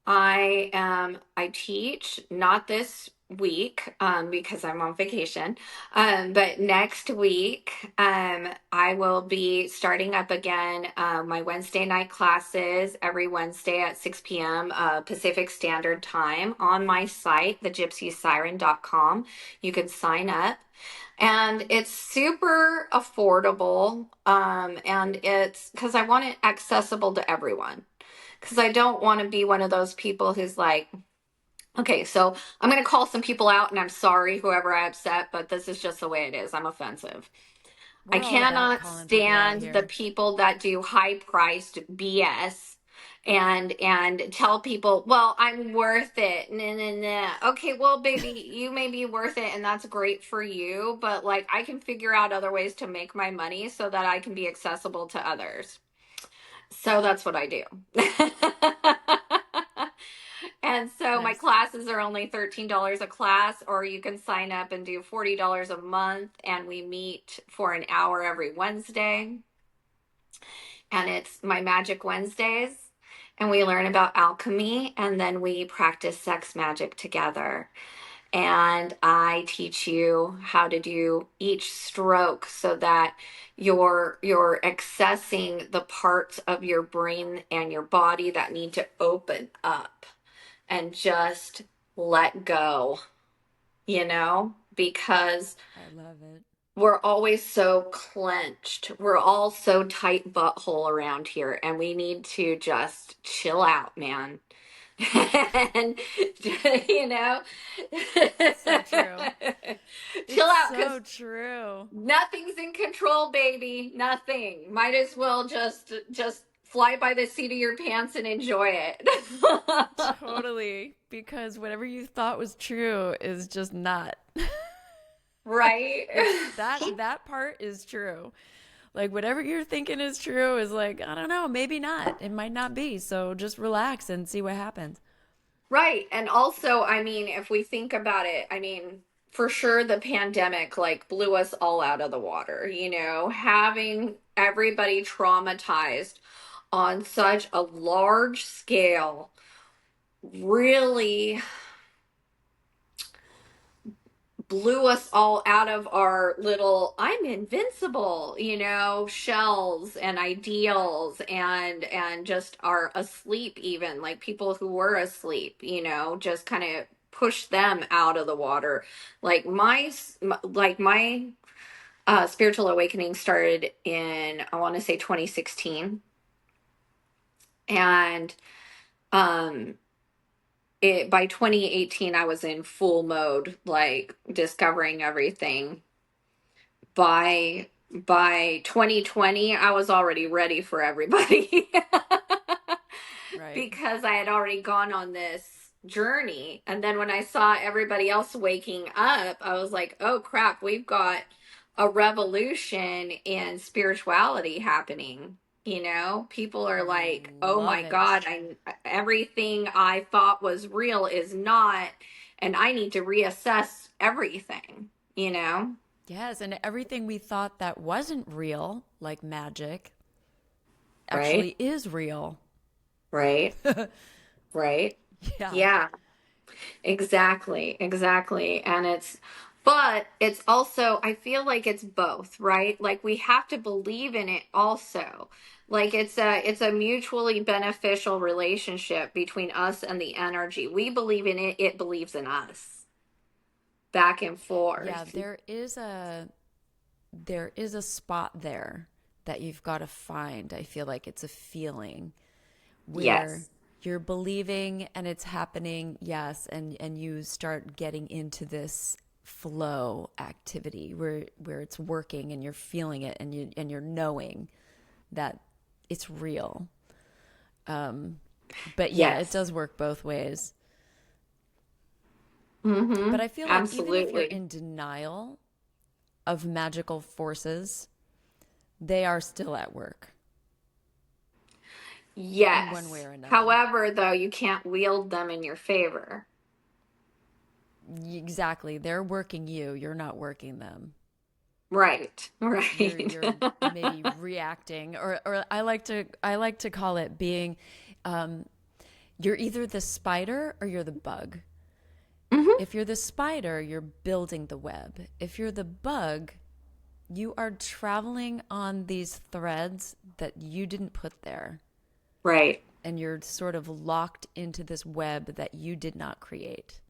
I teach not this week because I'm on vacation. But next week I will be starting up again my Wednesday night classes every Wednesday at 6 p.m. Pacific Standard Time on my site, thegypsysiren.com. You can sign up. And it's super affordable. And it's because I want it accessible to everyone, because I don't want to be one of those people who's like, okay, so I'm going to call some people out and I'm sorry, whoever I upset, but this is just the way it is. I'm offensive. I We're all about cannot calling people out stand the here. people that do high priced BS and tell people, well, I'm worth it. Nah, nah, nah. Okay, well, baby, you may be worth it and that's great for you, but like I can figure out other ways to make my money so that I can be accessible to others. So that's what I do. And so my Nice. classes are only $13 a class, or you can sign up and do $40 a month. And we meet for an hour every Wednesday. And it's my Magic Wednesdays. And we learn about alchemy and then we practice sex magic together. And I teach you how to do each stroke so that you're accessing the parts of your brain and your body that need to open up and just let go, because I love it. we're always so clenched. We're all so tight butthole around here, and we need to just chill out, man. And, you know, So true. chill It's out because so true. nothing's in control, baby. Nothing. Might as well just fly by the seat of your pants and enjoy it. Totally. Because whatever you thought was true is just not. Right? It's that part is true. Like whatever you're thinking is true is like, I don't know, maybe not. It might not be. So just relax and see what happens. Right. And also, I mean, if we think about it, I mean, for sure the pandemic like blew us all out of the water, having everybody traumatized on such a large scale really blew us all out of our little I'm invincible, shells and ideals and just are asleep, even like people who were asleep, just kind of push them out of the water. Like my spiritual awakening started in, I want to say, 2016. And um it by 2018 I was in full mode, like discovering everything. By 2020 I was already ready for everybody. Right. Because I had already gone on this journey, and then when I saw everybody else waking up, I was like, oh crap, we've got a revolution in spirituality happening. People are like, oh my Love it. god, everything I thought was real is not, and I need to reassess everything, you know Yes, and everything we thought that wasn't real, like magic, right? actually is real. Right. Right. Yeah. Yeah, exactly. Exactly. But it's also, I feel like it's both, right? Like we have to believe in it also. Like it's a mutually beneficial relationship between us and the energy. We believe in it, it believes in us. Back and Yeah, forth. there is a spot there that you've got to find. I feel like it's a feeling where Yes. you're believing and it's happening, yes, and you start getting into this flow activity where it's working and you're feeling it and you're knowing that it's real. But yeah, it Yes. does work both ways. Mm-hmm. But I feel like even if you're Absolutely. in denial of magical forces, they are still at work in one way Yes. or another. However, though, you can't wield them in your favor. Exactly. They're working you, you're not working them. Right. You're Right. you're maybe reacting, or I like to call it being um you're either the spider or you're the bug. Hmm. If you're the spider, you're building the web. If you're the bug, you are traveling on these threads that you didn't put there. Right. And you're sort of locked into this web that you did not create.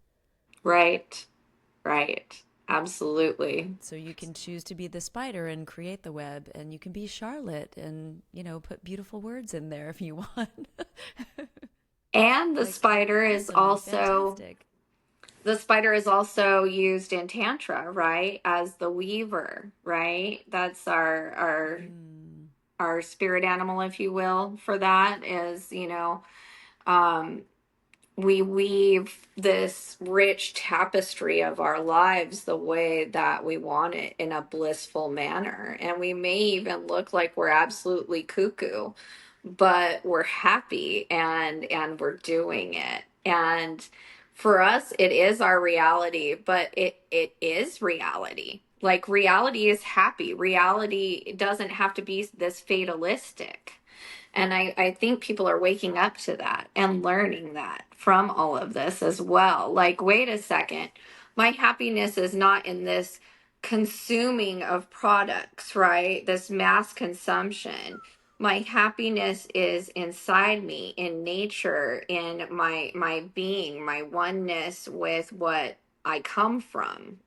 Right. Right. Absolutely. So you can choose to be the spider and create the web, and you can be Charlotte and, put beautiful words in there if you want. And Like awesome and fantastic. the spider is also used in tantra, right? As the weaver, right? That's Mm. our spirit animal, if you will, for that is, um we weave this rich tapestry of our lives the way that we want it in a blissful manner. And we may even look like we're absolutely cuckoo, but we're happy and we're doing it. And for us, it is our reality, but it is reality. Like reality is happy. Reality doesn't have to be this fatalistic. And I think people are waking up to that and learning that from all of this as well. Like, wait a second, my happiness is not in this consuming of products, right? This mass consumption. My happiness is inside me, in nature, in my being, my oneness with what I come from,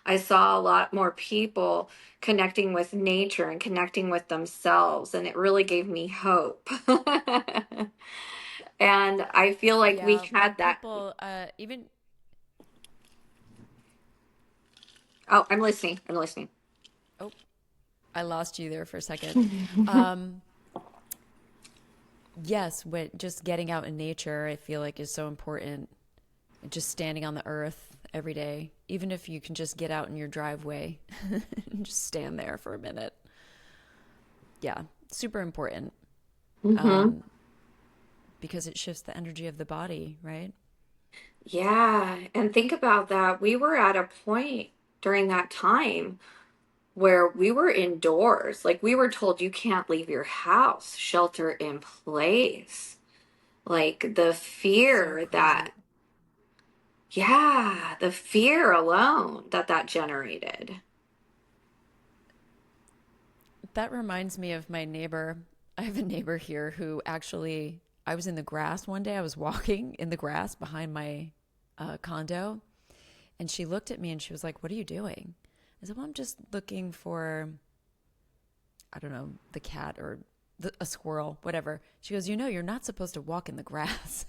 I saw a lot more people connecting with nature and connecting with themselves, and it really gave me hope. And I feel like we Yeah, had that. people even Oh, I'm listening. I'm listening. oh, I lost you there for a second. Um yes, just getting out in nature, I feel like is so important. Just standing on the earth every day, even if you can just get out in your driveway and just stand there for a minute. Yeah, super important. Hmm. Um because it shifts the energy of the body, right? Yeah, and think about that. We were at a point during that time where we were indoors. Like we were told you can't leave your house, shelter in place. Like the So fear that, crazy. yeah, the fear alone that generated. That reminds me of my neighbor. I have a neighbor here who actually, I was in the grass one day. I was walking in the grass behind my condo, and she looked at me and she was like, "What are you doing?" I said, "Well, I'm just looking for, I don't know, the cat or a squirrel, whatever." She goes, "You're not supposed to walk in the grass."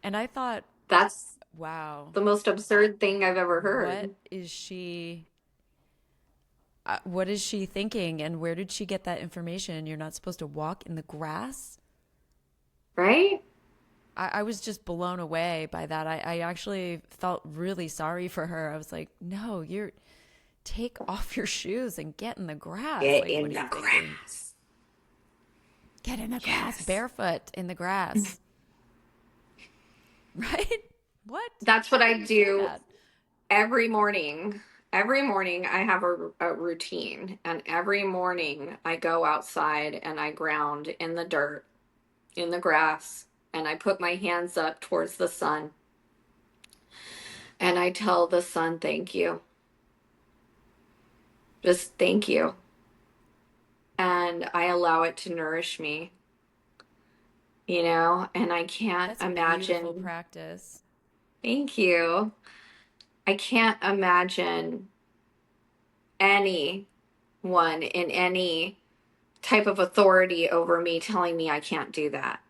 And I thought, That's wow, the most absurd thing I've ever what heard, is she what is she thinking and where did she get that information? You're not supposed to walk in the grass? right? I was just blown away by that. I actually felt really sorry for her. I was like, no, you're take off your shoes and get in the grass. Get Like, what in are the you thinking? grass. Get in the grass, Yes. barefoot in the grass. Right? What? That's I what don't I understand do that. every morning. Every morning I have a routine, and every morning I go outside and I ground in the dirt, in the grass, and I put my hands up towards the sun and I tell the sun, thank you. Just thank you. And I allow it to nourish me, and I can't That's beautiful imagine. practice. Thank you. I can't imagine anyone in any type of authority over me telling me I can't do that.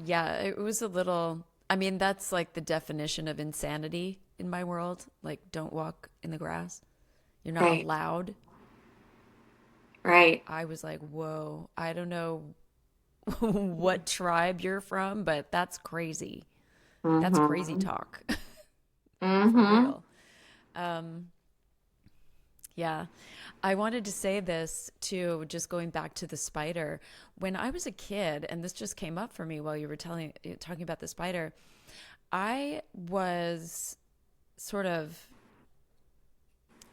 Yeah, it was a little, I mean, that's like the definition of insanity in my world. Like, don't walk in the grass. You're not Right, allowed. right. I was like, whoa, I don't know what tribe you're from, but that's crazy. That's crazy Mm-hmm. talk for Mm-hmm. real. Um, yeah. I wanted to say this too, just going back to the spider. When I was a kid, and this just came up for me while you were talking about the spider, I was sort of,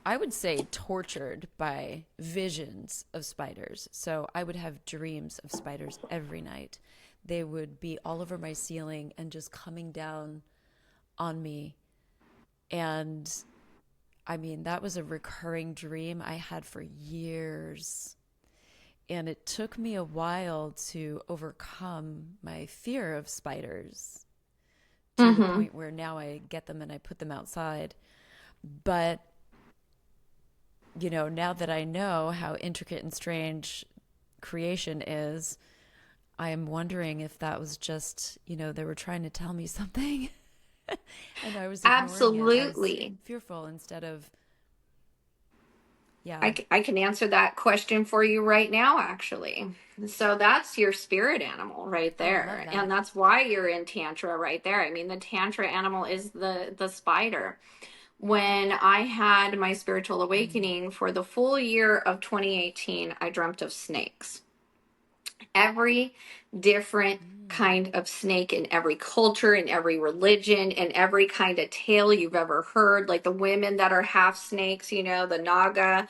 I would say, tortured by visions of spiders. So I would have dreams of spiders every night. They would be all over my ceiling and just coming down on me. And I mean, that was a recurring dream I had for years. And it took me a while to overcome my fear of spiders to the Mm-hmm. point where now I get them and I put them outside. But, now that I know how intricate and strange creation is, I am wondering if that was just, they were trying to tell me something and I was ignoring it as Absolutely. fearful instead of, yeah. I can answer that question for you right now, actually. So that's your spirit animal right Oh, I love there. And that. that's why you're in Tantra right there. I mean, the Tantra animal is the spider. When I had my spiritual Mm. awakening for the full year of 2018, I dreamt of snakes. Every different Mm. kind of snake in every culture, in every religion, in every kind of tale you've ever heard, like the women that are half snakes, the Naga.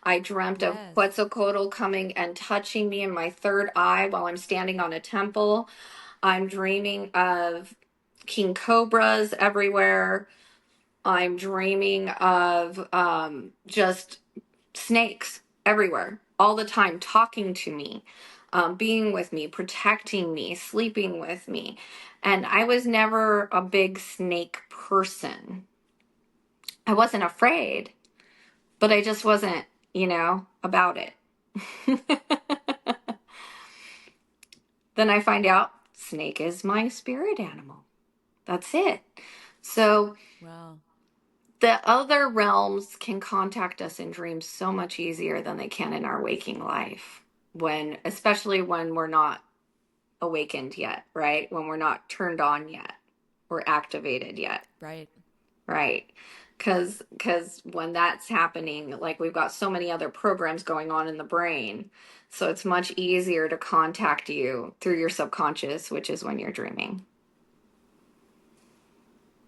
I dreamt of Yes. Quetzalcoatl coming and touching me in my third eye while I'm standing on a temple. I'm dreaming of king cobras everywhere. I'm dreaming of just snakes everywhere, all the time, talking to me, being with me, protecting me, sleeping with me. And I was never a big snake person. I wasn't afraid, but I just wasn't, about it. Then I find out snake is my spirit animal. That's it. So Well, the other realms can contact us in dreams so much easier than they can in our waking life, especially when we're not awakened yet, right? When we're not turned on yet or activated yet, right. right? Because when that's happening, like, we've got so many other programs going on in the brain, so it's much easier to contact you through your subconscious, which is when you're dreaming.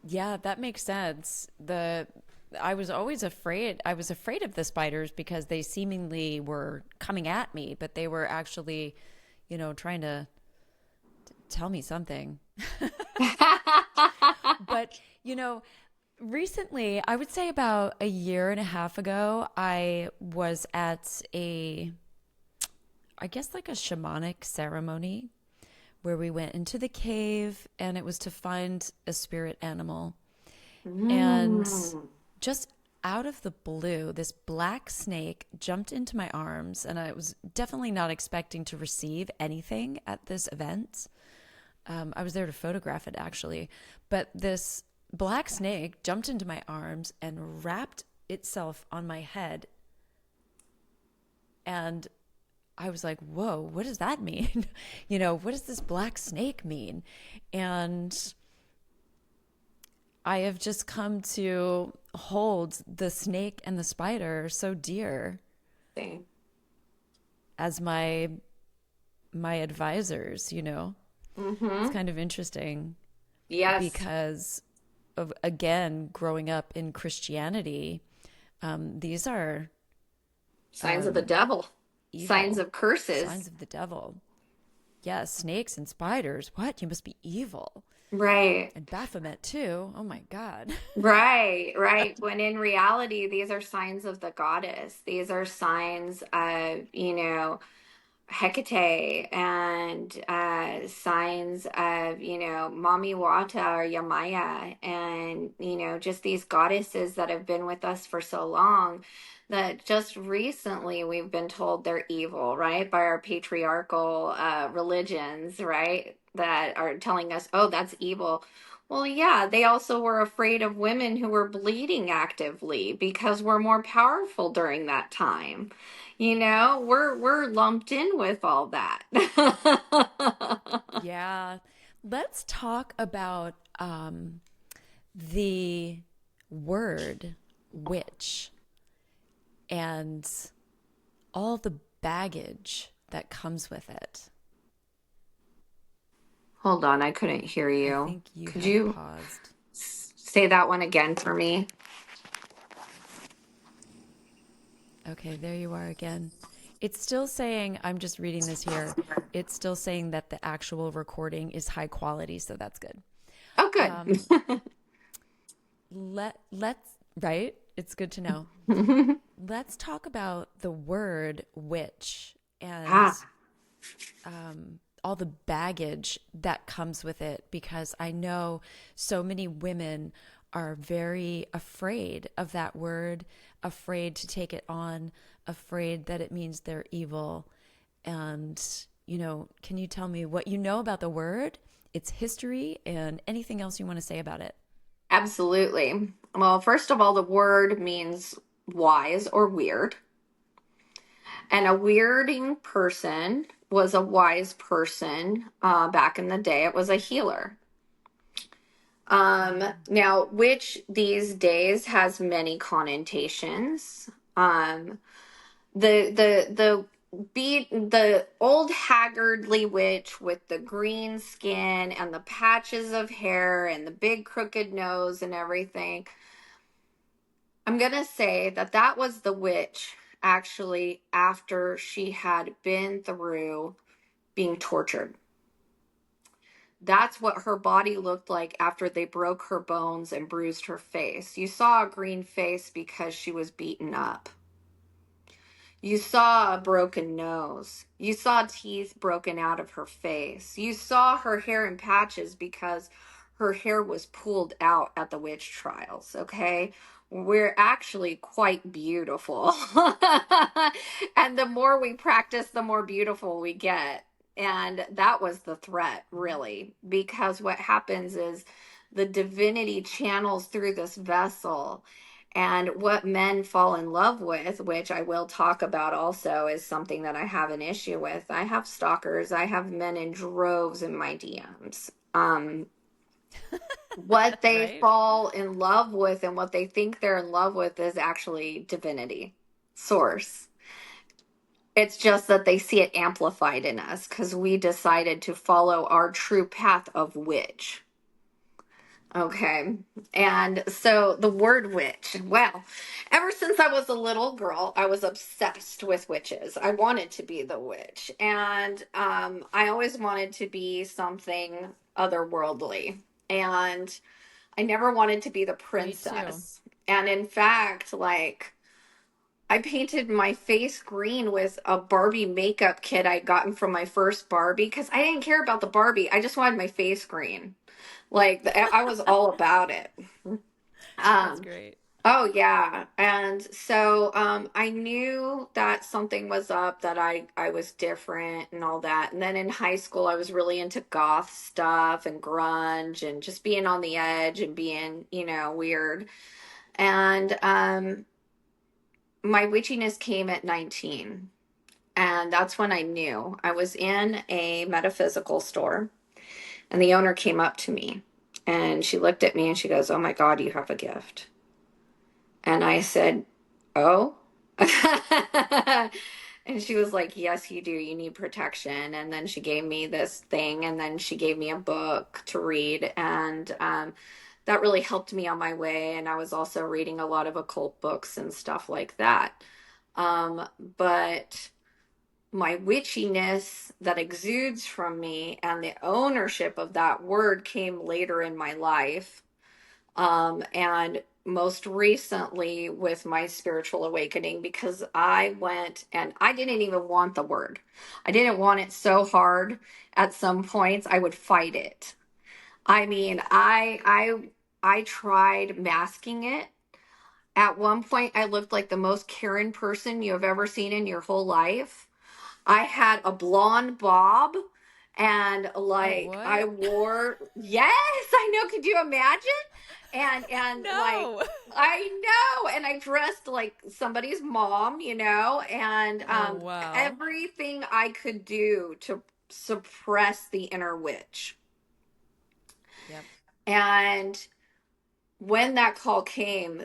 Yeah, that makes sense. I was always afraid. I was afraid of the spiders because they seemingly were coming at me, but they were actually, trying to tell me something. But, recently, I would say about a year and a half ago, I was at I guess like a shamanic ceremony where we went into the cave and it was to find a spirit animal. And Mm. just out of the blue, this black snake jumped into my arms, and I was definitely not expecting to receive anything at this event. I was there to photograph it actually, but this black snake jumped into my arms and wrapped itself on my head. And I was like, whoa, what does that mean? What does this black snake mean? And I have just come to hold the snake and the spider so dear Same. as my advisors. It's Mm-hmm. kind of interesting Yes. because of, again, growing up in Christianity, these are Signs of the um, devil. Signs evil, of curses. signs of the devil. Yeah, snakes and spiders. What? You must be evil. Right. And Baphomet too. Oh my God. Right, right. When in reality, these are signs of the goddess. These are signs of, Hecate and signs of, Mami Wata or Yamaya, and, just these goddesses that have been with us for so long that just recently we've been told they're evil, right? By our patriarchal religions, right? That are telling us, oh, that's evil. Well, yeah, they also were afraid of women who were bleeding actively because we're more powerful during that time. We're lumped in with all that. Yeah. Let's talk about the word witch and all the baggage that comes with it. Hold on, I couldn't hear I you. think you Could have you paused. say that one again for me? Okay, there you are again. It's still saying, I'm just reading this here, it's still saying that the actual recording is high quality, so that's good. Oh, good. Um, let's right? It's good to know. Let's talk about the word witch and Ah, all the baggage that comes with it, because I know so many women are very afraid of that word, afraid to take it on, afraid that it means they're evil. And, can you tell me what you know about the word, its history, and anything else you want to say about it? absolutely. Well, first of all, the word means wise or weird. And a weirding person was a wise person back in the day. It was a healer. Now, which these days has many connotations. The the old haggardly witch with the green skin and the patches of hair and the big crooked nose and everything. I'm gonna say that that was the witch actually after she had been through being tortured. That's what her body looked like after they broke her bones and bruised her face. You saw a green face because she was beaten up. You saw a broken nose. You saw teeth broken out of her face. You saw her hair in patches because her hair was pulled out at the witch trials, okay? We're actually quite beautiful. And the more we practice, the more beautiful we get. And that was the threat, really, because what happens is the divinity channels through this vessel, and what men fall in love with, which I will talk about also, is something that I have an issue with. I have stalkers. I have men in droves in my DMs. What they Right? fall in love with and what they think they're in love with is actually divinity, source. It's just that they see it amplified in us because we decided to follow our true path of witch. Okay. And so the word witch, well, ever since I was a little girl, I was obsessed with witches. I wanted to be the witch. And I always wanted to be something otherworldly. And I never wanted to be the Me too. princess. And in fact, like, I painted my face green with a Barbie makeup kit I'd gotten from my first Barbie because I didn't care about the Barbie. I just wanted my face green. Like I was all about it. That's Um, great. oh yeah. And so I knew that something was up, that I was different and all that. And then in high school I was really into goth stuff and grunge and just being on the edge and being, weird. And my witchiness came at 19. And that's when I knew. I was in a metaphysical store, and the owner came up to me and she looked at me and she goes, "Oh my God, you have a gift." And I said, "Oh." And she was like, "Yes, you do. You need protection." And then she gave me this thing, and then she gave me a book to read. And that really helped me on my way. And I was also reading a lot of occult books and stuff like that. But my witchiness that exudes from me and the ownership of that word came later in my life. And most recently with my spiritual awakening, because I went and I didn't even want the word. I didn't want it so hard at some points I would fight it. I mean, I tried masking it. At one point I looked like the most Karen person you have ever seen in your whole life. I had a blonde bob and Oh, like I what? wore, yes, I know, could you imagine? And like No. I know, and I dressed like somebody's mom, and Oh, wow. everything I could do to suppress the inner witch. Yep. And when that call came,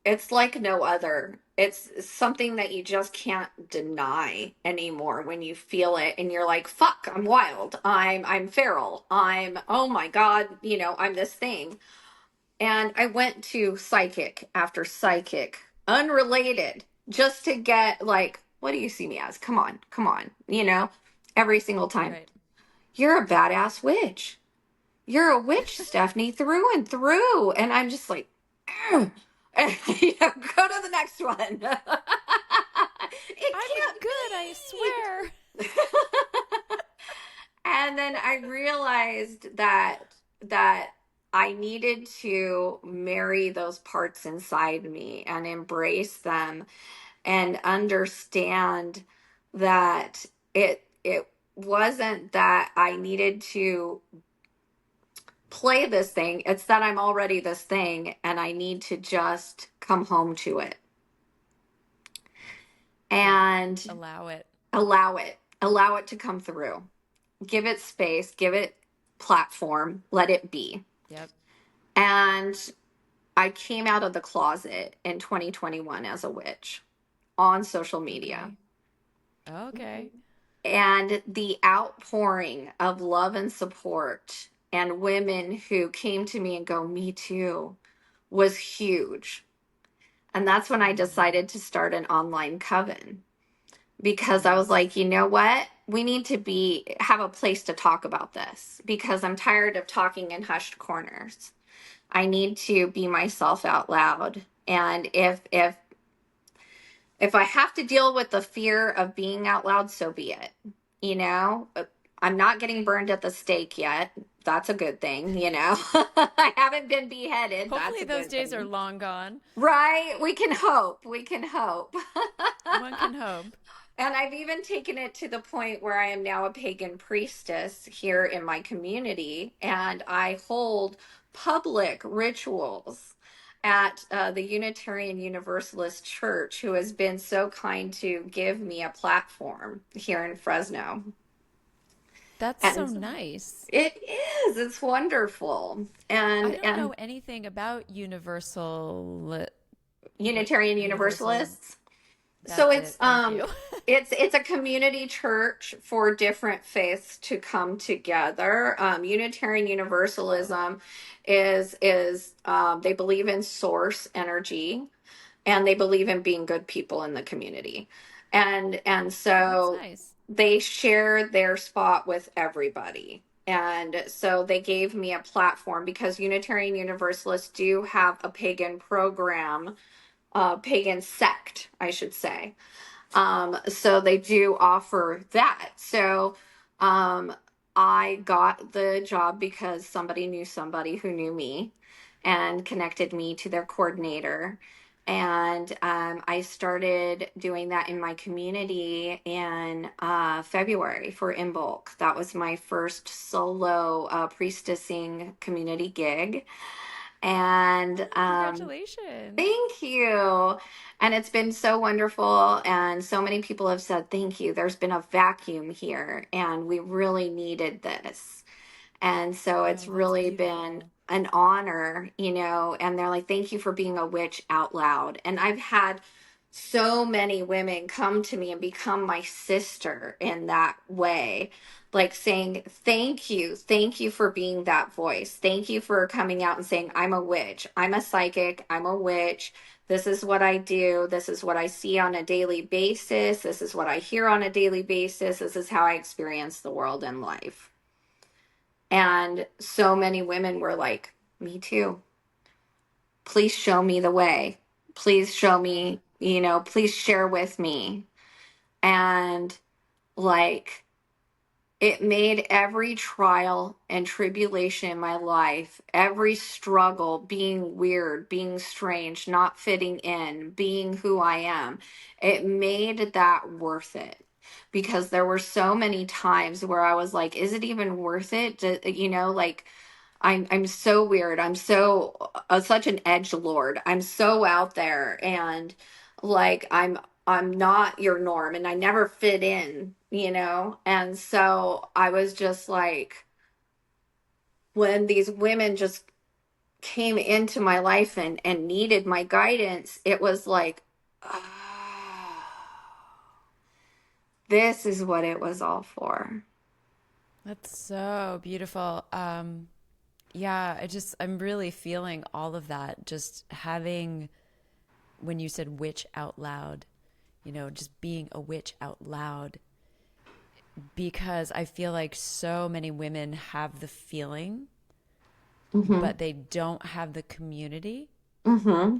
it's like no other. It's something that you just can't deny anymore when you feel it and you're like, fuck, I'm wild. I'm feral. I'm, oh my God, I'm this thing. And I went to psychic after psychic, unrelated, just to get like, what do you see me as? Come on, every single time. Right. You're a badass witch. You're a witch, Stephanie, through and through. And I'm just like, "Ugh." Go to the next one. It I'm can't good, I swear. be. And then I realized that I needed to marry those parts inside me and embrace them and understand that it wasn't that I needed to play this thing. It's that I'm already this thing and I need to just come home to it Yep. and Allow it. allow it to come through. Give it space, give it platform, let it be. Yep. And I came out of the closet in 2021 as a witch on social media. Okay. Okay. And the outpouring of love and support and women who came to me and go, me too, was huge. And that's when I Mm. decided to start an online coven, because I was Nice. like, you know what? We need to have a place to talk about this, because I'm tired of talking in hushed corners. I need to be myself out loud. And if I have to deal with the fear of being out loud, so be it. You know, I'm not getting burned at the stake yet. That's a good thing. I haven't been beheaded. That's Hopefully a those good days are thing. long gone. Right? We can hope. We can hope. One can hope. And I've even taken it to the point where I am now a pagan priestess here in my community, and I hold public rituals at the Unitarian Universalist Church, who has been so kind to give me a platform here in Fresno. That's so And nice. it is, it's wonderful. I And don't know anything about universal, what, Unitarian universal. Universalists. So That's it. Thank you. it's a community church for different faiths to come together. Unitarian Universalism is they believe in source energy, and they believe in being good people in the community, and Oh, that's so nice. they share their spot with everybody. And so they gave me a platform, because Unitarian Universalists do have a pagan program, pagan sect, I should say. So they do offer that. So I got the job because somebody knew somebody who knew me and connected me to their coordinator. And I started doing that in my community in February for In Bulk. That was my first solo priestessing community gig. And Oh, congratulations. thank you. And it's been so wonderful. And so many people have said, thank you. There's been a vacuum here, and we really needed this. And so it's Oh, that's really been beautiful. an honor. And they're like, thank you for being a witch out loud. And I've had so many women come to me and become my sister in that way, like saying, thank you for being that voice. Thank you for coming out and saying, I'm a witch, I'm a psychic, I'm a witch. This is what I do. This is what I see on a daily basis. This is what I hear on a daily basis. This is how I experience the world and life. And so many women were like, me too. Please show me the way. Please show me, please share with me. And like, it made every trial and tribulation in my life, every struggle, being weird, being strange, not fitting in, being who I am, it made that worth it. Because there were so many times where I was like, is it even worth it? Like, I'm so weird. I'm so such an edge lord. I'm so out there, and like I'm not your norm, and I never fit in. And so I was just like, when these women just came into my life and needed my guidance, it was like, oh, this is what it was all for. That's so beautiful. Yeah, I'm really feeling all of that. Just having, when you said witch out loud, just being a witch out loud, because I feel like so many women have the feeling, Mm-hmm. but they don't have the community. Mm-hmm.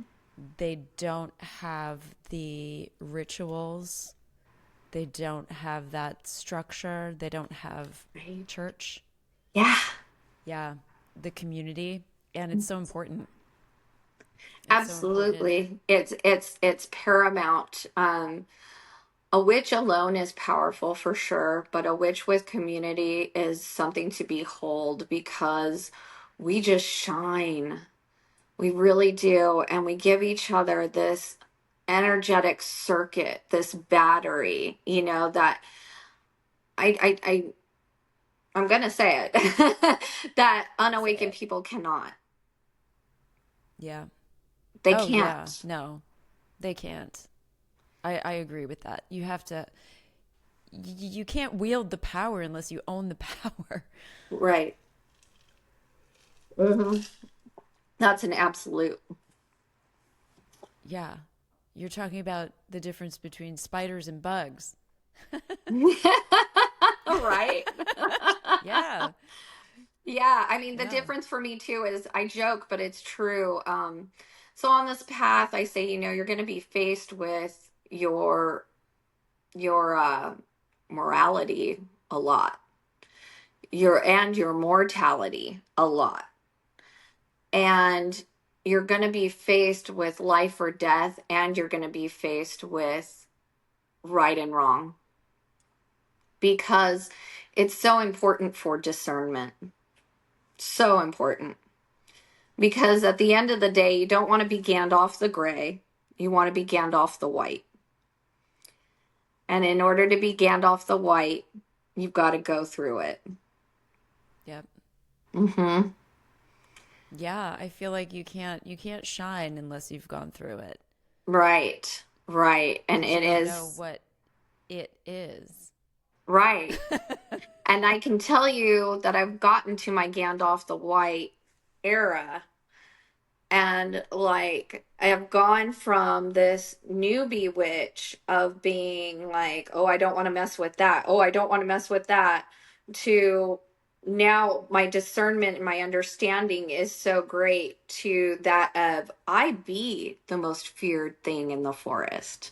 They don't have the rituals. They don't have that structure. They don't have Right. church. Yeah. Yeah, the community. And it's so important. It's so important. Absolutely. It's paramount. A witch alone is powerful for sure, but a witch with community is something to behold because we just shine. We really do. And we give each other this energetic circuit, this battery, that I I'm gonna say it that Say unawakened it. people cannot. Yeah. They Oh, yeah. can't. No, they can't. I agree with that. You have to, you can't wield the power unless you own the power. Right. Hmm. That's an absolute. Yeah. You're talking about the difference between spiders and bugs. Right. Yeah. Yeah, I mean, the Yeah. difference for me too is I joke, but it's true. So on this path, I say, you're going to be faced with your morality a lot, your mortality a lot, and you're going to be faced with life or death, and you're going to be faced with right and wrong because it's so important for discernment. So important. Because at the end of the day, you don't want to be Gandalf the Gray. You want to be Gandalf the White. And in order to be Gandalf the White, you've got to go through it. Yep. Mm-hmm. Yeah. I feel like you can't shine unless you've gone through it Right. Right. And because it you don't know is what it is. right. And I can tell you that I've gotten to my Gandalf the White era. And like, I have gone from this newbie witch of being like, oh, I don't want to mess with that. Oh, I don't want to mess with that. To now, my discernment and my understanding is so great to that of I be the most feared thing in the forest.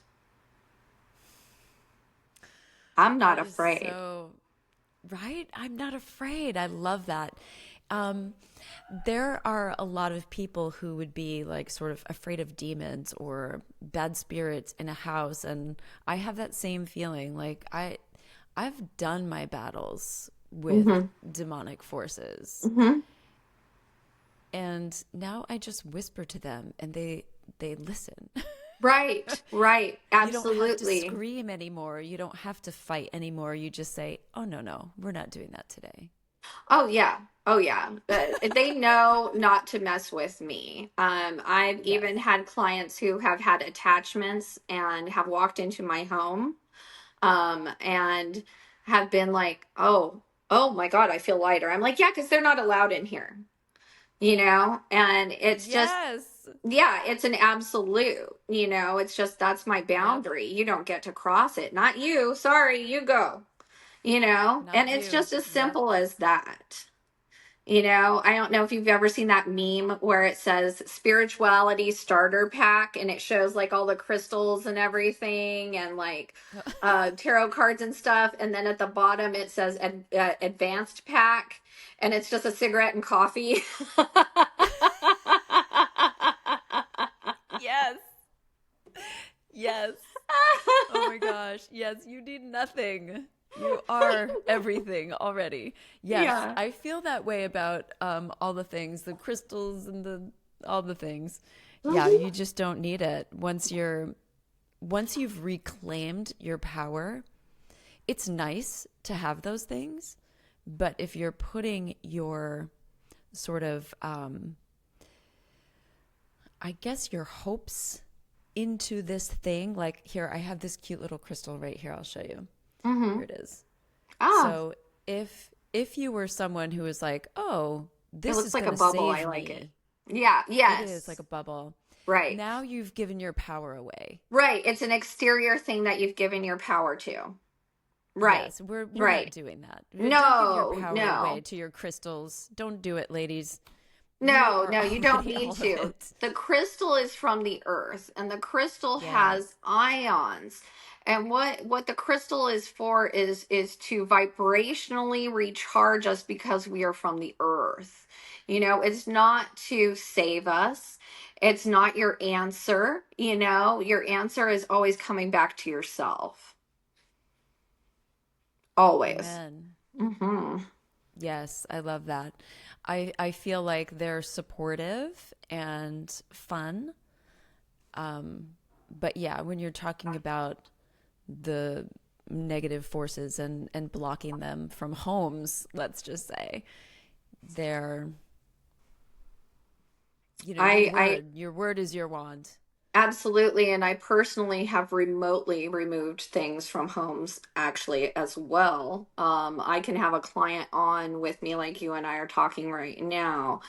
I'm not That is afraid. so right. I'm not afraid. I love that. Um, there are a lot of people who would be like sort of afraid of demons or bad spirits in a house, and I have that same feeling. Like I've done my battles with Mm-hmm. demonic forces, Mm-hmm. and now I just whisper to them, and they listen. Right. Right. You don't have to Absolutely. scream anymore. You don't have to fight anymore. You just say, "Oh no, no, we're not doing that today." Oh yeah. Oh yeah. They know not to mess with me. I've Yes. even had clients who have had attachments and have walked into my home, and have been like, oh my God, I feel lighter. I'm like, yeah, because they're not allowed in here. And it's just, Yes. yeah, it's an absolute. It's just that's my Yep. boundary. You don't get to cross it. Not you. Sorry, you go. And Not it's you. just as Yep. simple as that. You know, I don't know if you've ever seen that meme where it says spirituality starter pack and it shows like all the crystals and everything and like tarot cards and stuff. And then at the bottom it says advanced pack and it's just a cigarette and coffee. Yes. Yes. Oh my gosh. Yes, you need nothing. You are everything already. Yes, Yeah. I feel that way about all the things, the crystals and the all the things. Yeah, Mhm. you just don't need it. Once you've reclaimed your power, it's nice to have those things, but if you're putting your sort of I guess your hopes into this thing, like here I have this cute little crystal right here. I'll show you. Here Mhm. it is. Ah, So if you were someone who was like, "Oh, it this looks is like going a to bubble. I save like it. me." Yeah, It is like yes. a bubble. Right. Now you've given your power away. Right. It's an exterior thing that you've given your power to. Right. Yes, we're not Right. doing that. Don't give your No, power away no. to your crystals. Don't do it, ladies. You No, are no, you don't already need all of to. it. The crystal is from the earth and the crystal Yeah. has ions. And what the crystal is for is to vibrationally recharge us because we are from the earth. You know, it's not to save us. It's not your answer, you know. Your answer is always coming back to yourself. Always. Amen. Mhm. Yes, I love that. I feel like they're supportive and fun. But yeah, when you're talking about the negative forces and blocking them from homes, let's just say, they're, I your word is your wand. Absolutely. And I personally have remotely removed things from homes actually as well. I can have a client on with me like you and I are talking right now,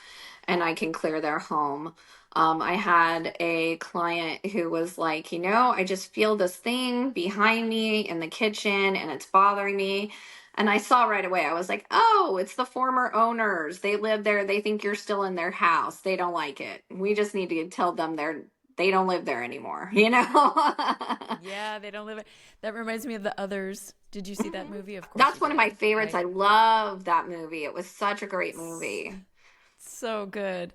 and I can clear their home. I had a client who was like, I just feel this thing behind me in the kitchen and it's bothering me. And I saw right away, I was like, oh, it's the former owners. They live there. They think you're still in their house. They don't like it. We just need to tell them they don't live there anymore, you know? Yeah, they don't live it. That reminds me of The Others. Did you see that Mhm. movie? Of course That's you one of my did. favorites. I I love that movie. It was such a great s- movie. so good.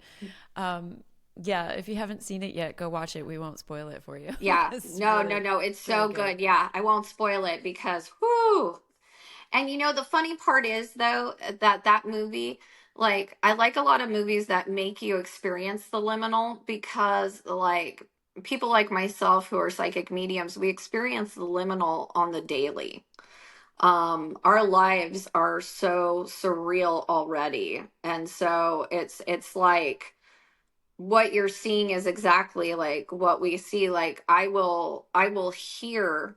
Um, yeah, if you haven't seen it yet, go watch it. We won't spoil it for you. Yeah. It's No, no, really, no. It's really so good. good. Yeah. I won't spoil it because whoo. And the funny part is though that movie, like I like a lot of movies that make you experience the liminal because like people like myself who are psychic mediums, we experience the liminal on the daily. Our lives are so surreal already. And so it's like what you're seeing is exactly like what we see. Like I will hear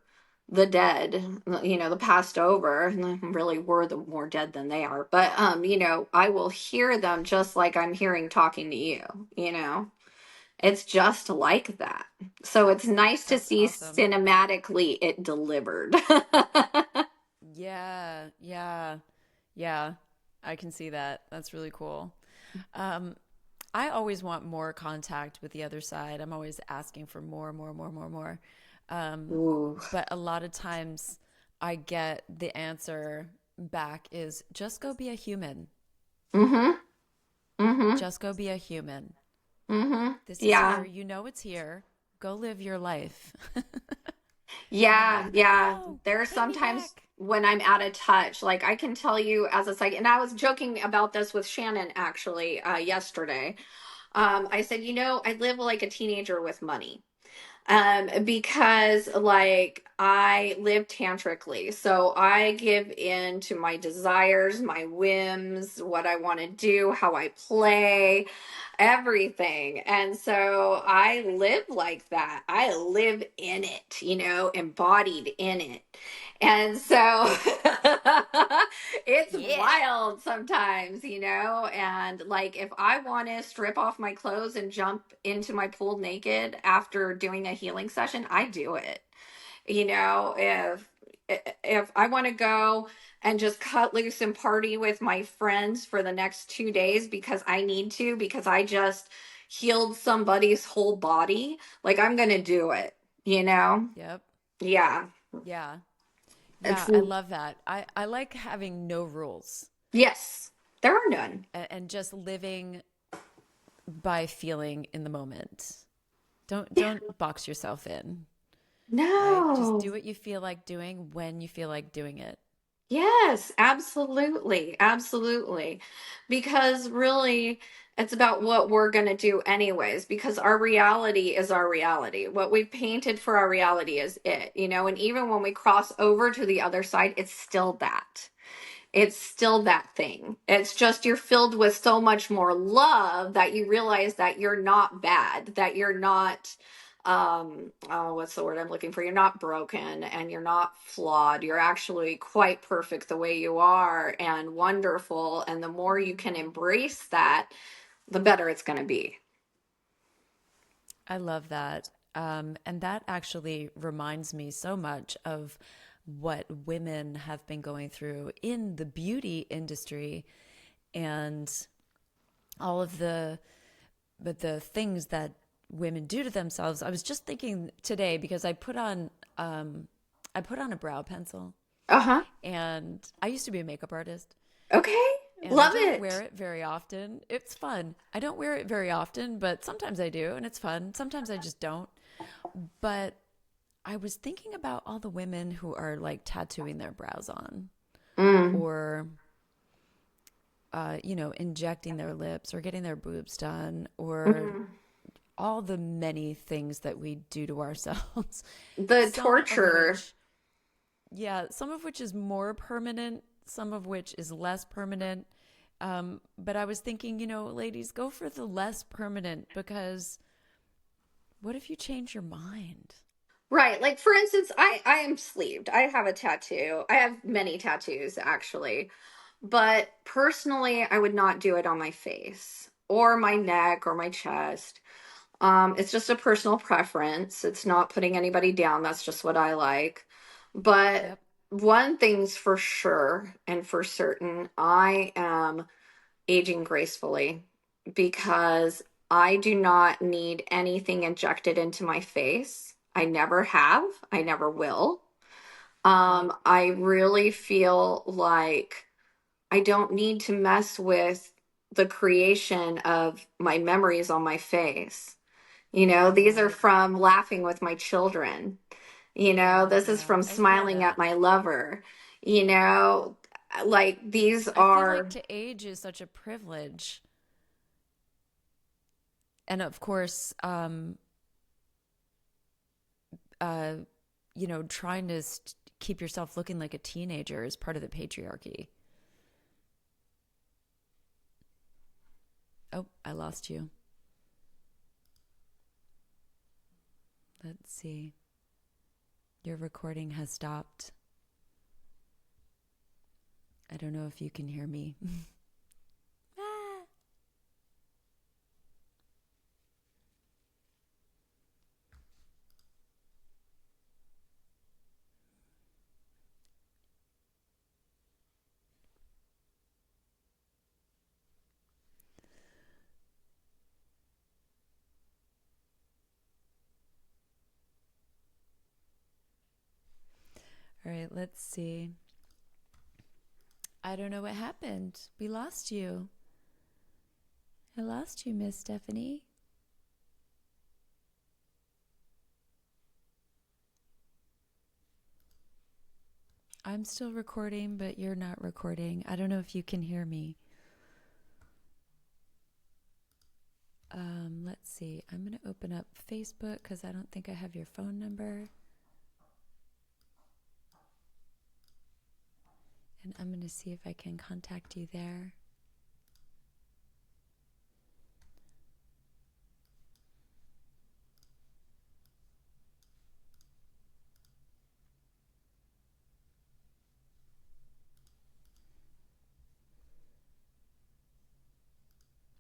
the dead, the passed over, and really we're the more dead than they are, but I will hear them just like I'm hearing talking to you. It's just like that. So it's nice to That's see awesome. cinematically it delivered. Yeah, yeah, yeah. I can see that. That's really cool. Um, I always want more contact with the other side. I'm always asking for more, more, more, more, more. Um, Ooh. but a lot of times I get the answer back is just go be a human. Mm-hmm. Mm-hmm. Just go be a human. Mm-hmm. This is here. Yeah. You know it's here. Go live your life. And I'm Yeah, like, yeah. no, There's take me sometimes back. when I'm out of touch, like I can tell you as a psych, and I was joking about this with Shannon actually yesterday. I said, I live like a teenager with money. Because like I live tantrically, so I give in to my desires, my whims, what I want to do, how I play, everything. And so I live like that. I live in it, embodied in it. And so it's Yeah. wild sometimes, and like if I want to strip off my clothes and jump into my pool naked after doing a healing session, I do it. If I want to go and just cut loose and party with my friends for the next 2 days because I need to, because I just healed somebody's whole body, like I'm going to do it, you know? Yep. Yeah. Yeah. It's, Yeah, I love that. I like having no rules yes, there are none. and just living by feeling in the moment. Yeah. Don't box yourself in, right? Just No. do what you feel like doing when you feel like doing it. Yes, absolutely. Absolutely. Because really, it's about what we're going to do, anyways, because our reality is our reality. What we've painted for our reality is it, you know, and even when we cross over to the other side, it's still that. It's still that thing. It's just you're filled with so much more love that you realize that you're not bad, that you're not oh, what's the word I'm looking for? You're not broken and you're not flawed. You're actually quite perfect the way you are and wonderful. And the more you can embrace that, the better it's going to be. I love that. And that actually reminds me so much of what women have been going through in the beauty industry and all of the things that women do to themselves. I was just thinking today because I put on a brow pencil, Uh-huh. and I used to be a makeup artist. Okay. And I Love don't wear it. it very often. It's fun. I don't wear it very often, but sometimes I do, and it's fun. Sometimes I just don't. But I was thinking about all the women who are like tattooing their brows on Mm. or, injecting their lips or getting their boobs done or Mm. all the many things that we do to ourselves. The Some of torture. which, yeah, some of which is more permanent, some of which is less permanent. But I was thinking, ladies, go for the less permanent because what if you change your mind? Right. Like for instance, I am sleeved. I have a tattoo. I have many tattoos actually. But personally, I would not do it on my face or my neck or my chest. It's just a personal preference. It's not putting anybody down. That's just what I like. But Yep. one thing's for sure and for certain, I am aging gracefully because I do not need anything injected into my face. I never have. I never will. Yep. I really feel like I don't need to mess with the creation of my memories on my face. You know, these are Right. from laughing with my children. You know, Yeah. this is Yeah. from I feel smiling at that. my lover. You know, like these I feel like are, to age is such a privilege. And of course, uh, trying to keep yourself looking like a teenager is part of the patriarchy. Oh, I lost you. Let's see. Your recording has stopped. I don't know if you can hear me. Ah. All right, let's see. I don't know what happened. We lost you. I lost you, Miss Stephanie. I'm still recording, but you're not recording. I don't know if you can hear me. Let's see. I'm going to open up Facebook because I don't think I have your phone number. And I'm going to see if I can contact you there.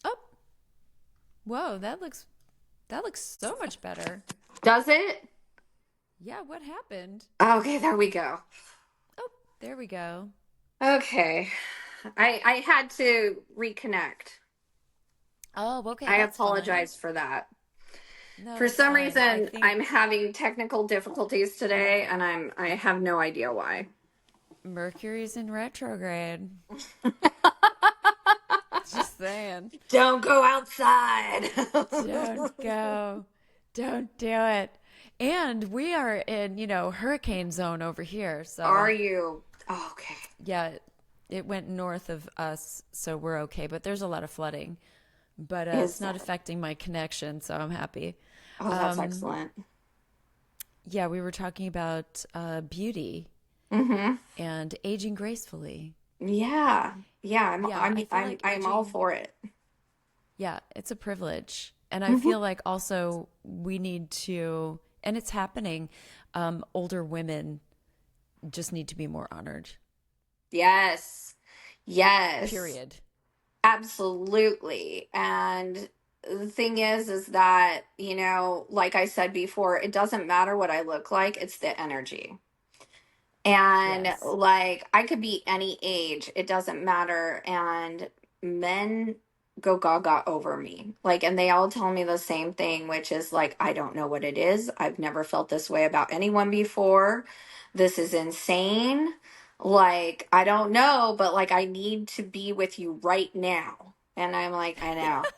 Oh, whoa, that looks so much better. does it? Yeah, what happened? Okay, there we go. Oh, there we go. Okay. I had to reconnect. Oh, okay, I that's fine. apologize for that. No, For that's some fine. I reason, think I'm having technical difficulties today, and I have no idea why. Mercury's in retrograde. Just saying. Don't go outside. Don't go. Don't do it. And we are in, hurricane zone over here. Are So, you? Oh, okay. yeah, it went north of us, so we're okay. But there's a lot of flooding. But Is it's not there? affecting my connection, so I'm happy. Oh, that's Um, excellent. yeah, we were talking about beauty Mm-hmm. and aging gracefully. Yeah. Yeah, Yeah, I feel like I'm all aging, for it. yeah, it's a privilege. And I Mm-hmm. feel like also we need to, and it's happening, older women just need to be more honored. Yes. Yes. Period. Absolutely. And the thing is that, like I said before, it doesn't matter what I look like, it's the energy. And Yes. like I could be any age, it doesn't matter. And men go gaga over me. Like, and they all tell me the same thing, which is like, I don't know what it is. I've never felt this way about anyone before. This is insane. Like, I don't know, but like, I need to be with you right now. And I'm like, I know.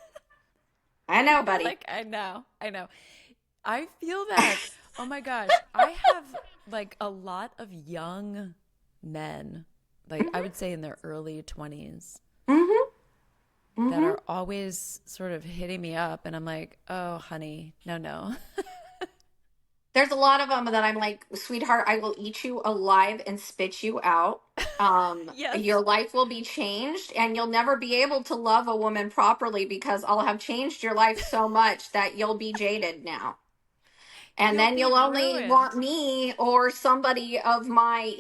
I know, You're buddy. like, I know. I know. I feel that. Oh my gosh. I have like a lot of young men, like I would say in their early 20s, Hmm. that Hmm. are always sort of hitting me up. And I'm like, oh, honey, no, no. There's a lot of them that I'm like, sweetheart, I will eat you alive and spit you out. Yes. Your life will be changed, and you'll never be able to love a woman properly because I'll have changed your life so much that you'll be jaded now. And You'll then be you'll only want ruined. me or somebody of my,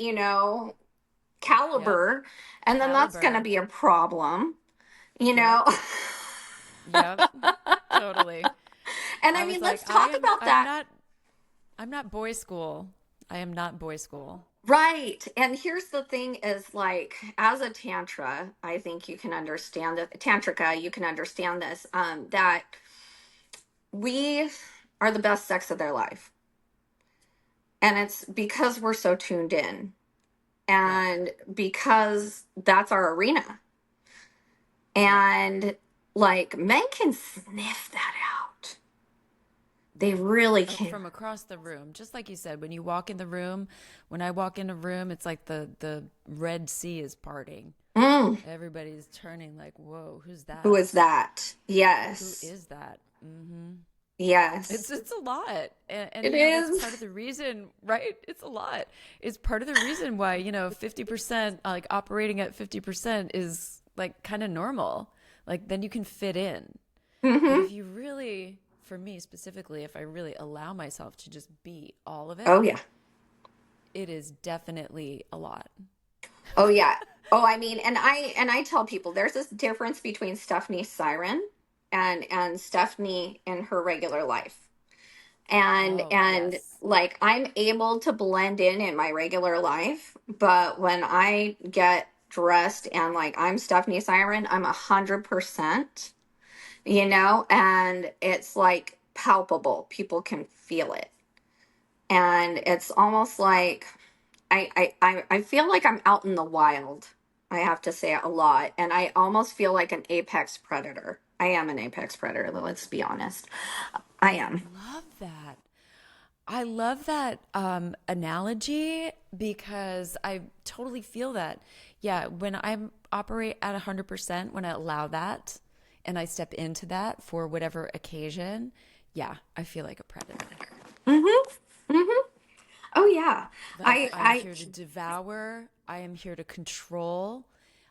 Yep. caliber. And then that's going to Caliber. be a problem, you Yep. know? Yep. Totally. And I I mean, was let's like, talk about that. I'm not boy school. I am not boy school. Right. And here's the thing is like as a tantra, I think you can understand it. Tantrika, you can understand this, that we are the best sex of their life. And it's because we're so tuned in Yep. and because that's our arena. Yep. And like men can sniff that out. They Yep. really can. From across the room, just like you said, when you walk in the room, when I walk in a room, it's like the Red Sea is parting. Mm, Everybody's turning like, whoa, who's who is that? that? Who Yes. is that? Mm-hmm. Yes. It's a lot, and It that's is. part of the reason, right? It's a lot. It's part of the reason why 50%, like operating at 50% is like kind of normal. Like then you can fit in. But Hmm. if you really, for me specifically, if I really allow myself to just be all of Oh it, yeah. it is definitely a lot. Oh yeah. Oh, I mean, and I tell people there's this difference between Stephanie Siren and Stephanie in her regular life. Oh And yes. like I'm able to blend in my regular life, but when I get dressed and like I'm Stephanie Siren, I'm 100%, and it's like palpable. People can feel it. And it's almost like I feel like I'm out in the wild. I have to say it a lot. And I almost feel like an apex predator. I am an apex predator, let's be honest. I I am. love that. I love that analogy because I totally feel that. Yeah, when I operate at 100%, when I allow that and I step into that for whatever occasion, yeah, I feel like a predator. Mm-hmm. Mm-hmm. Oh yeah. Like I I am I here to devour, I am here to control,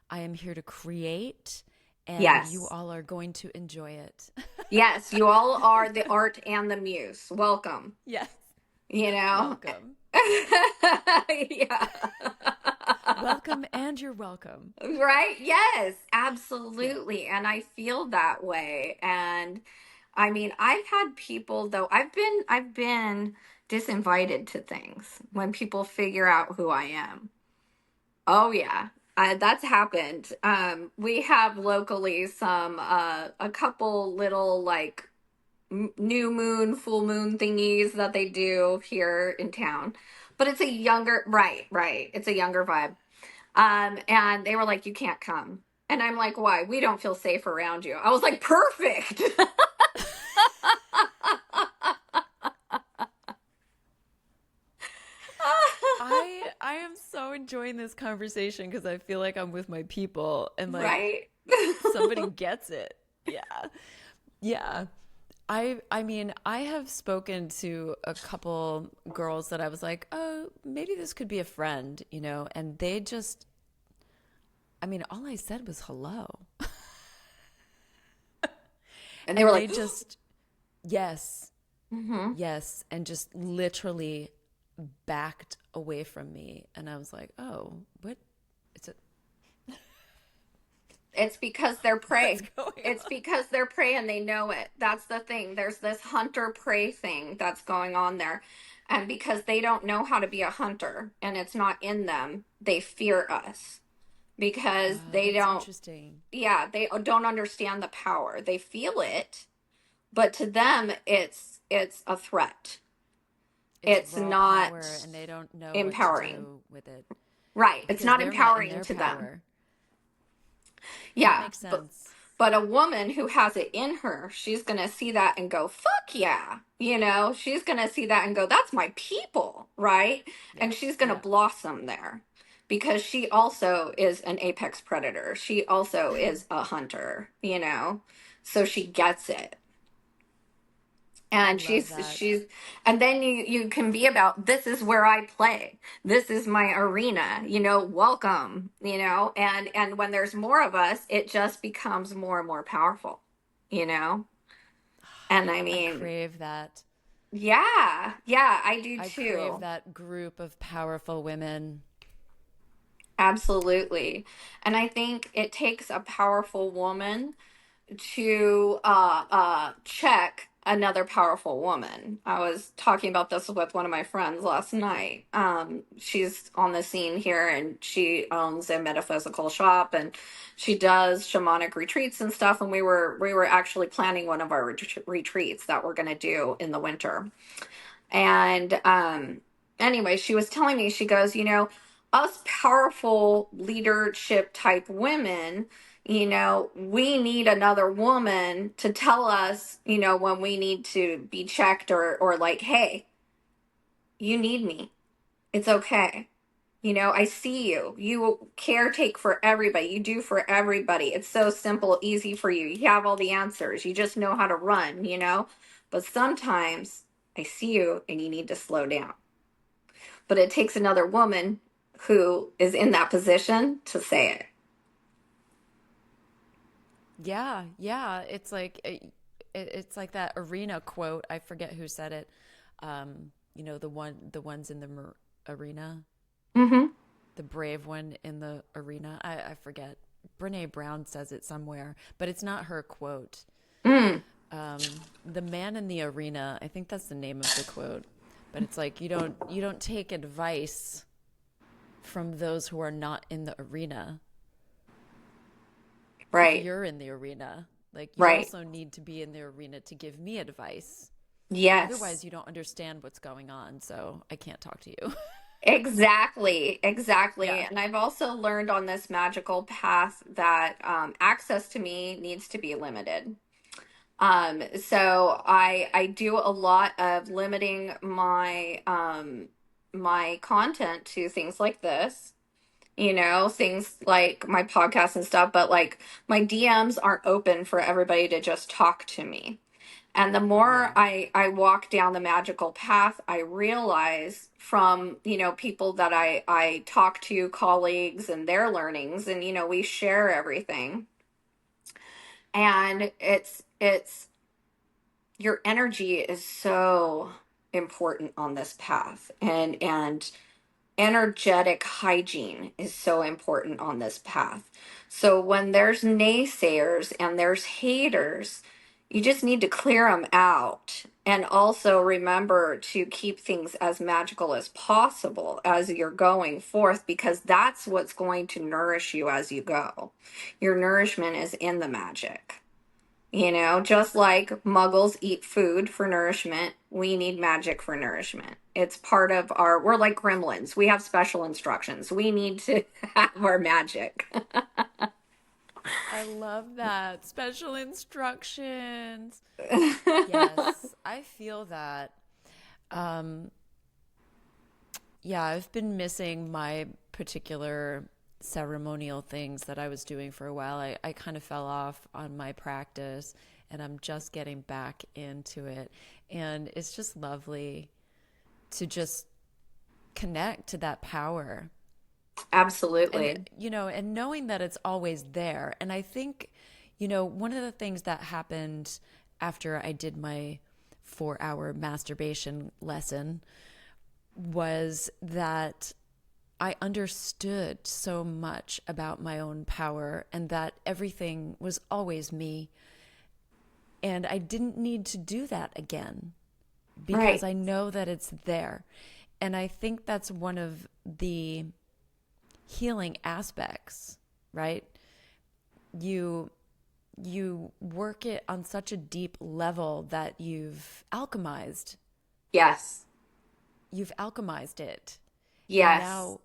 I am here to create, and you yes. all are going to enjoy it. Yes, you all are the art and the muse. Welcome. Yes, You know? welcome. Yeah. Welcome, and you're welcome. Right? Yes, Yeah. absolutely. And I feel that way. And I mean, I've had people though, I've been disinvited to things when people figure out who I am. Oh yeah. That's happened. We have locally some a couple little like new moon, full moon thingies that they do here in town. But it's a younger, right, right. It's a younger vibe. And they were like, you can't come. And I'm like, why? We don't feel safe around you. I was like, perfect. I am so enjoying this conversation because I feel like I'm with my people and like Right. somebody gets it. Yeah. Yeah. I mean, I have spoken to a couple girls that I was like, "Oh, maybe this could be a friend," and they just I mean, all I said was hello. And they were And like, they just yes. hmm Yes, and just literally backed away from me and I was like, "Oh, what it's a it's because they're what's prey. going It's on?" because they're prey and they know it. That's the thing. There's this hunter prey thing that's going on there. And because they don't know how to be a hunter and it's not in them, they fear us because Oh, they that's don't, interesting. yeah, they don't understand the power. They feel it, but to them it's a threat. It's It's raw not power and they don't know what to empowering. do with it Right. It's because not they're not in empowering their to them. power. That Yeah, makes sense. but a woman who has it in her, she's going to see that and go, fuck yeah. She's going to see that and go, that's my people, right? Yeah. And she's going to Yeah. blossom there because she also is an apex predator. She also is a hunter, so she gets it. I And love she's that. she's and then you can be about, this is where I play, this is my arena, welcome, and when there's more of us it just becomes more and more powerful, you know and I I mean, crave that. yeah, yeah, I do I crave too. that group of powerful women. Absolutely. And I think it takes a powerful woman to check another powerful woman. I was talking about this with one of my friends last night. She's on the scene here and she owns a metaphysical shop and she does shamanic retreats and stuff. And we were actually planning one of our retreats that we're going to do in the winter. And anyway, she was telling me, she goes, us powerful leadership type women, we need another woman to tell us, when we need to be checked, or like, hey, you need me. It's okay. I see you. You caretake for everybody. You do for everybody. It's so simple, easy for you. You have all the answers. You just know how to run. But sometimes I see you and you need to slow down. But it takes another woman who is in that position to say it. Yeah, yeah. It's like that arena quote. I forget who said it. The ones in the arena, Mm-hmm. the brave one in the arena. I forget. Brene Brown says it somewhere, but it's not her quote. Mm. The man in the arena. I think that's the name of the quote. But it's like you don't take advice from those who are not in the arena. If Right. you're in the arena, like you Right. also need to be in the arena to give me advice. Yes. Otherwise, you don't understand what's going on, so I can't talk to you. Exactly, exactly. Yeah. And I've also learned on this magical path that access to me needs to be limited. So I do a lot of limiting my content to things like this, things like my podcast and stuff, but like my DMs aren't open for everybody to just talk to me. And the more Yeah. I walk down the magical path, I realize from, people that I talk to, colleagues and their learnings, and, we share everything. And it's your energy is so important on this path. And energetic hygiene is so important on this path. So when there's naysayers and there's haters, You just need to clear them out. And also remember to keep things as magical as possible as you're going forth, because that's what's going to nourish you as you go. Your nourishment is in the magic. You know, just like muggles eat food for nourishment, we need magic for nourishment. It's part of we're like gremlins. We have special instructions. We need to have our magic. I love that. Special instructions. Yes, I feel that. Um, yeah, I've been missing my particular ceremonial things that I was doing for a while. I kind of fell off on my practice and I'm just getting back into it. And it's just lovely to just connect to that power. And, Absolutely. and knowing that it's always there. And I think, one of the things that happened after I did my 4-hour masturbation lesson was that I understood so much about my own power and that everything was always me. And I didn't need to do that again because Right. I know that it's there. And I think that's one of the healing aspects, right? You you work it on such a deep level that Yes. you've alchemized it. And Yes. now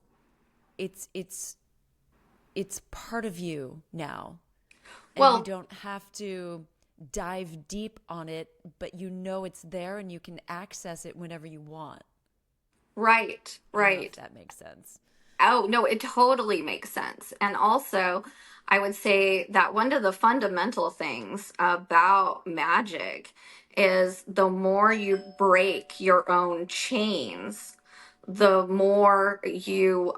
it's it's it's part of you now. And you Well, don't have to dive deep on it, but you know it's there and you can access it whenever you want. right. I don't know if Right. that makes sense. Oh, no, it totally makes sense. And also, I would say that one of the fundamental things about magic is the more you break your own chains, the more you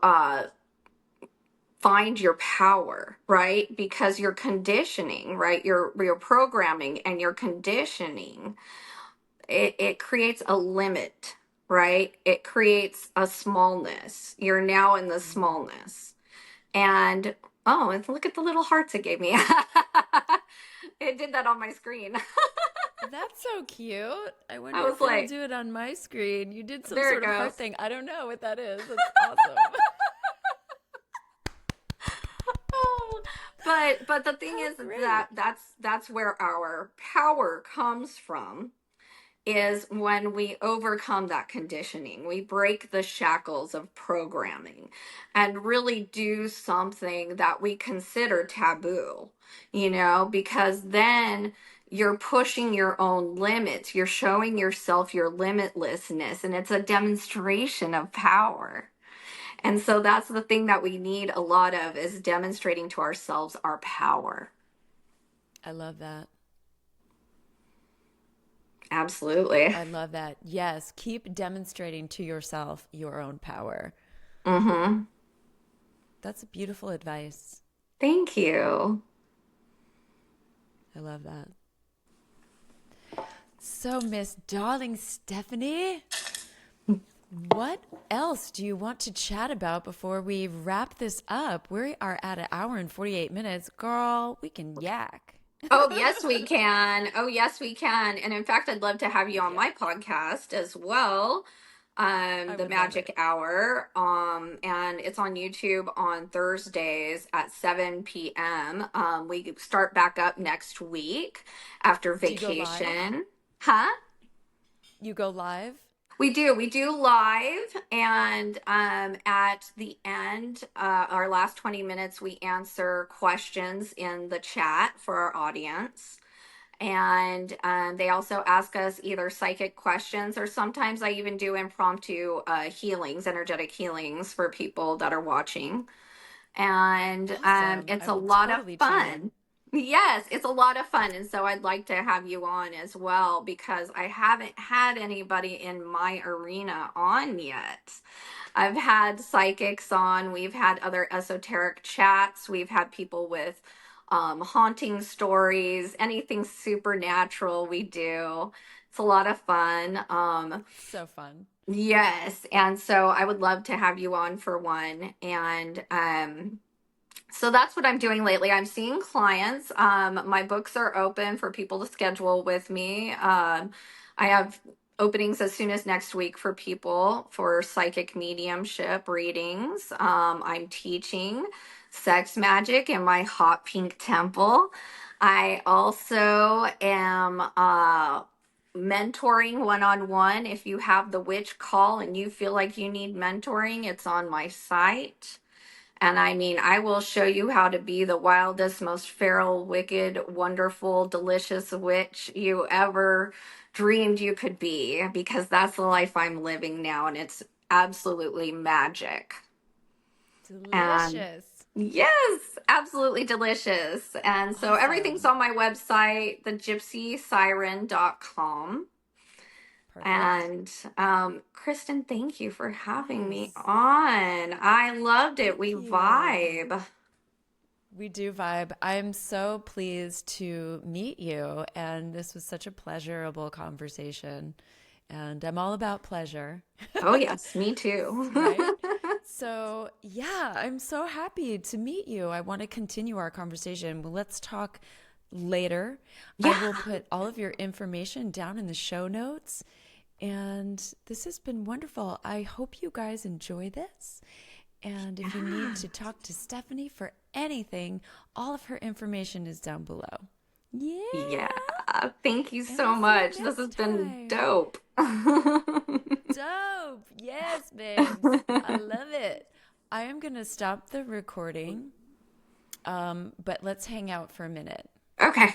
find your power, right? Because your conditioning, right? Your programming and your conditioning, it creates a limit, right? It creates a smallness. You're now in the Mm. smallness. And oh, and look at the little hearts it gave me. It did that on my screen. That's so cute. I I wonder was if it'll like, do it on my screen. You did some there it sort of heart goes. thing. I don't know what that is. That's awesome. But the thing How is that great. that's where our power comes from, is when we overcome that conditioning. We break the shackles of programming and really do something that we consider taboo, because then you're pushing your own limits. You're showing yourself your limitlessness, and it's a demonstration of power. And so that's the thing that we need a lot of, is demonstrating to ourselves our power. I love that. Absolutely. I love that. Yes, keep demonstrating to yourself your own power. Mm-hmm. That's beautiful advice. Thank you. I love that. So, Miss Darling Stephanie, what else do you want to chat about before we wrap this up? We are at an hour and 48 minutes. Girl, we can yak. Oh, yes, we can. Oh, yes, we can. And in fact, I'd love to have you on Yeah, my podcast as well. I The would love Magic it. Hour. And it's on YouTube on Thursdays at 7 p.m. We start back up next week after Do you go live? vacation. Huh? You go live? We do live, and at the end, our last 20 minutes, we answer questions in the chat for our audience. And they also ask us either psychic questions, or sometimes I even do impromptu healings, energetic healings for people that are watching. And Awesome. it's I a will lot of totally tune in. fun. Yes, it's a lot of fun. And so I'd like to have you on as well, because I haven't had anybody in my arena on yet. I've had psychics on, we've had other esoteric chats, we've had people with haunting stories, anything supernatural we do. It's a lot of fun. So fun. Yes, and so I would love to have you on for one. And So that's what I'm doing lately. I'm seeing clients. My books are open for people to schedule with me. I have openings as soon as next week for people for psychic mediumship readings. I'm teaching sex magic in my hot pink temple. I also am mentoring one on one. If you have the witch call and you feel like you need mentoring, it's on my site. And I mean, I will show you how to be the wildest, most feral, wicked, wonderful, delicious witch you ever dreamed you could be, because that's the life I'm living now, and it's absolutely magic. And Delicious. yes, absolutely delicious. And so everything's Awesome. on my website, thegypsysiren.com. Perfect. And Kristin, thank you for having me Yes. on. I loved it. We Thank you. vibe. We do vibe. I'm so pleased to meet you, and this was such a pleasurable conversation. And I'm all about pleasure, Oh, yes, me too. right? So, yeah, I'm so happy to meet you. I want to continue our conversation. Well, let's talk later. I Yeah. will put all of your information down in the show notes. And this has been wonderful. I hope you guys enjoy this. And if you need Yeah. to talk to Stephanie for anything, all of her information is down below. Yeah. Yeah. Thank you And so we'll see you much. This has next been time. dope. Dope. Yes, babes. I love it. I am going to stop the recording, but let's hang out for a minute. Okay.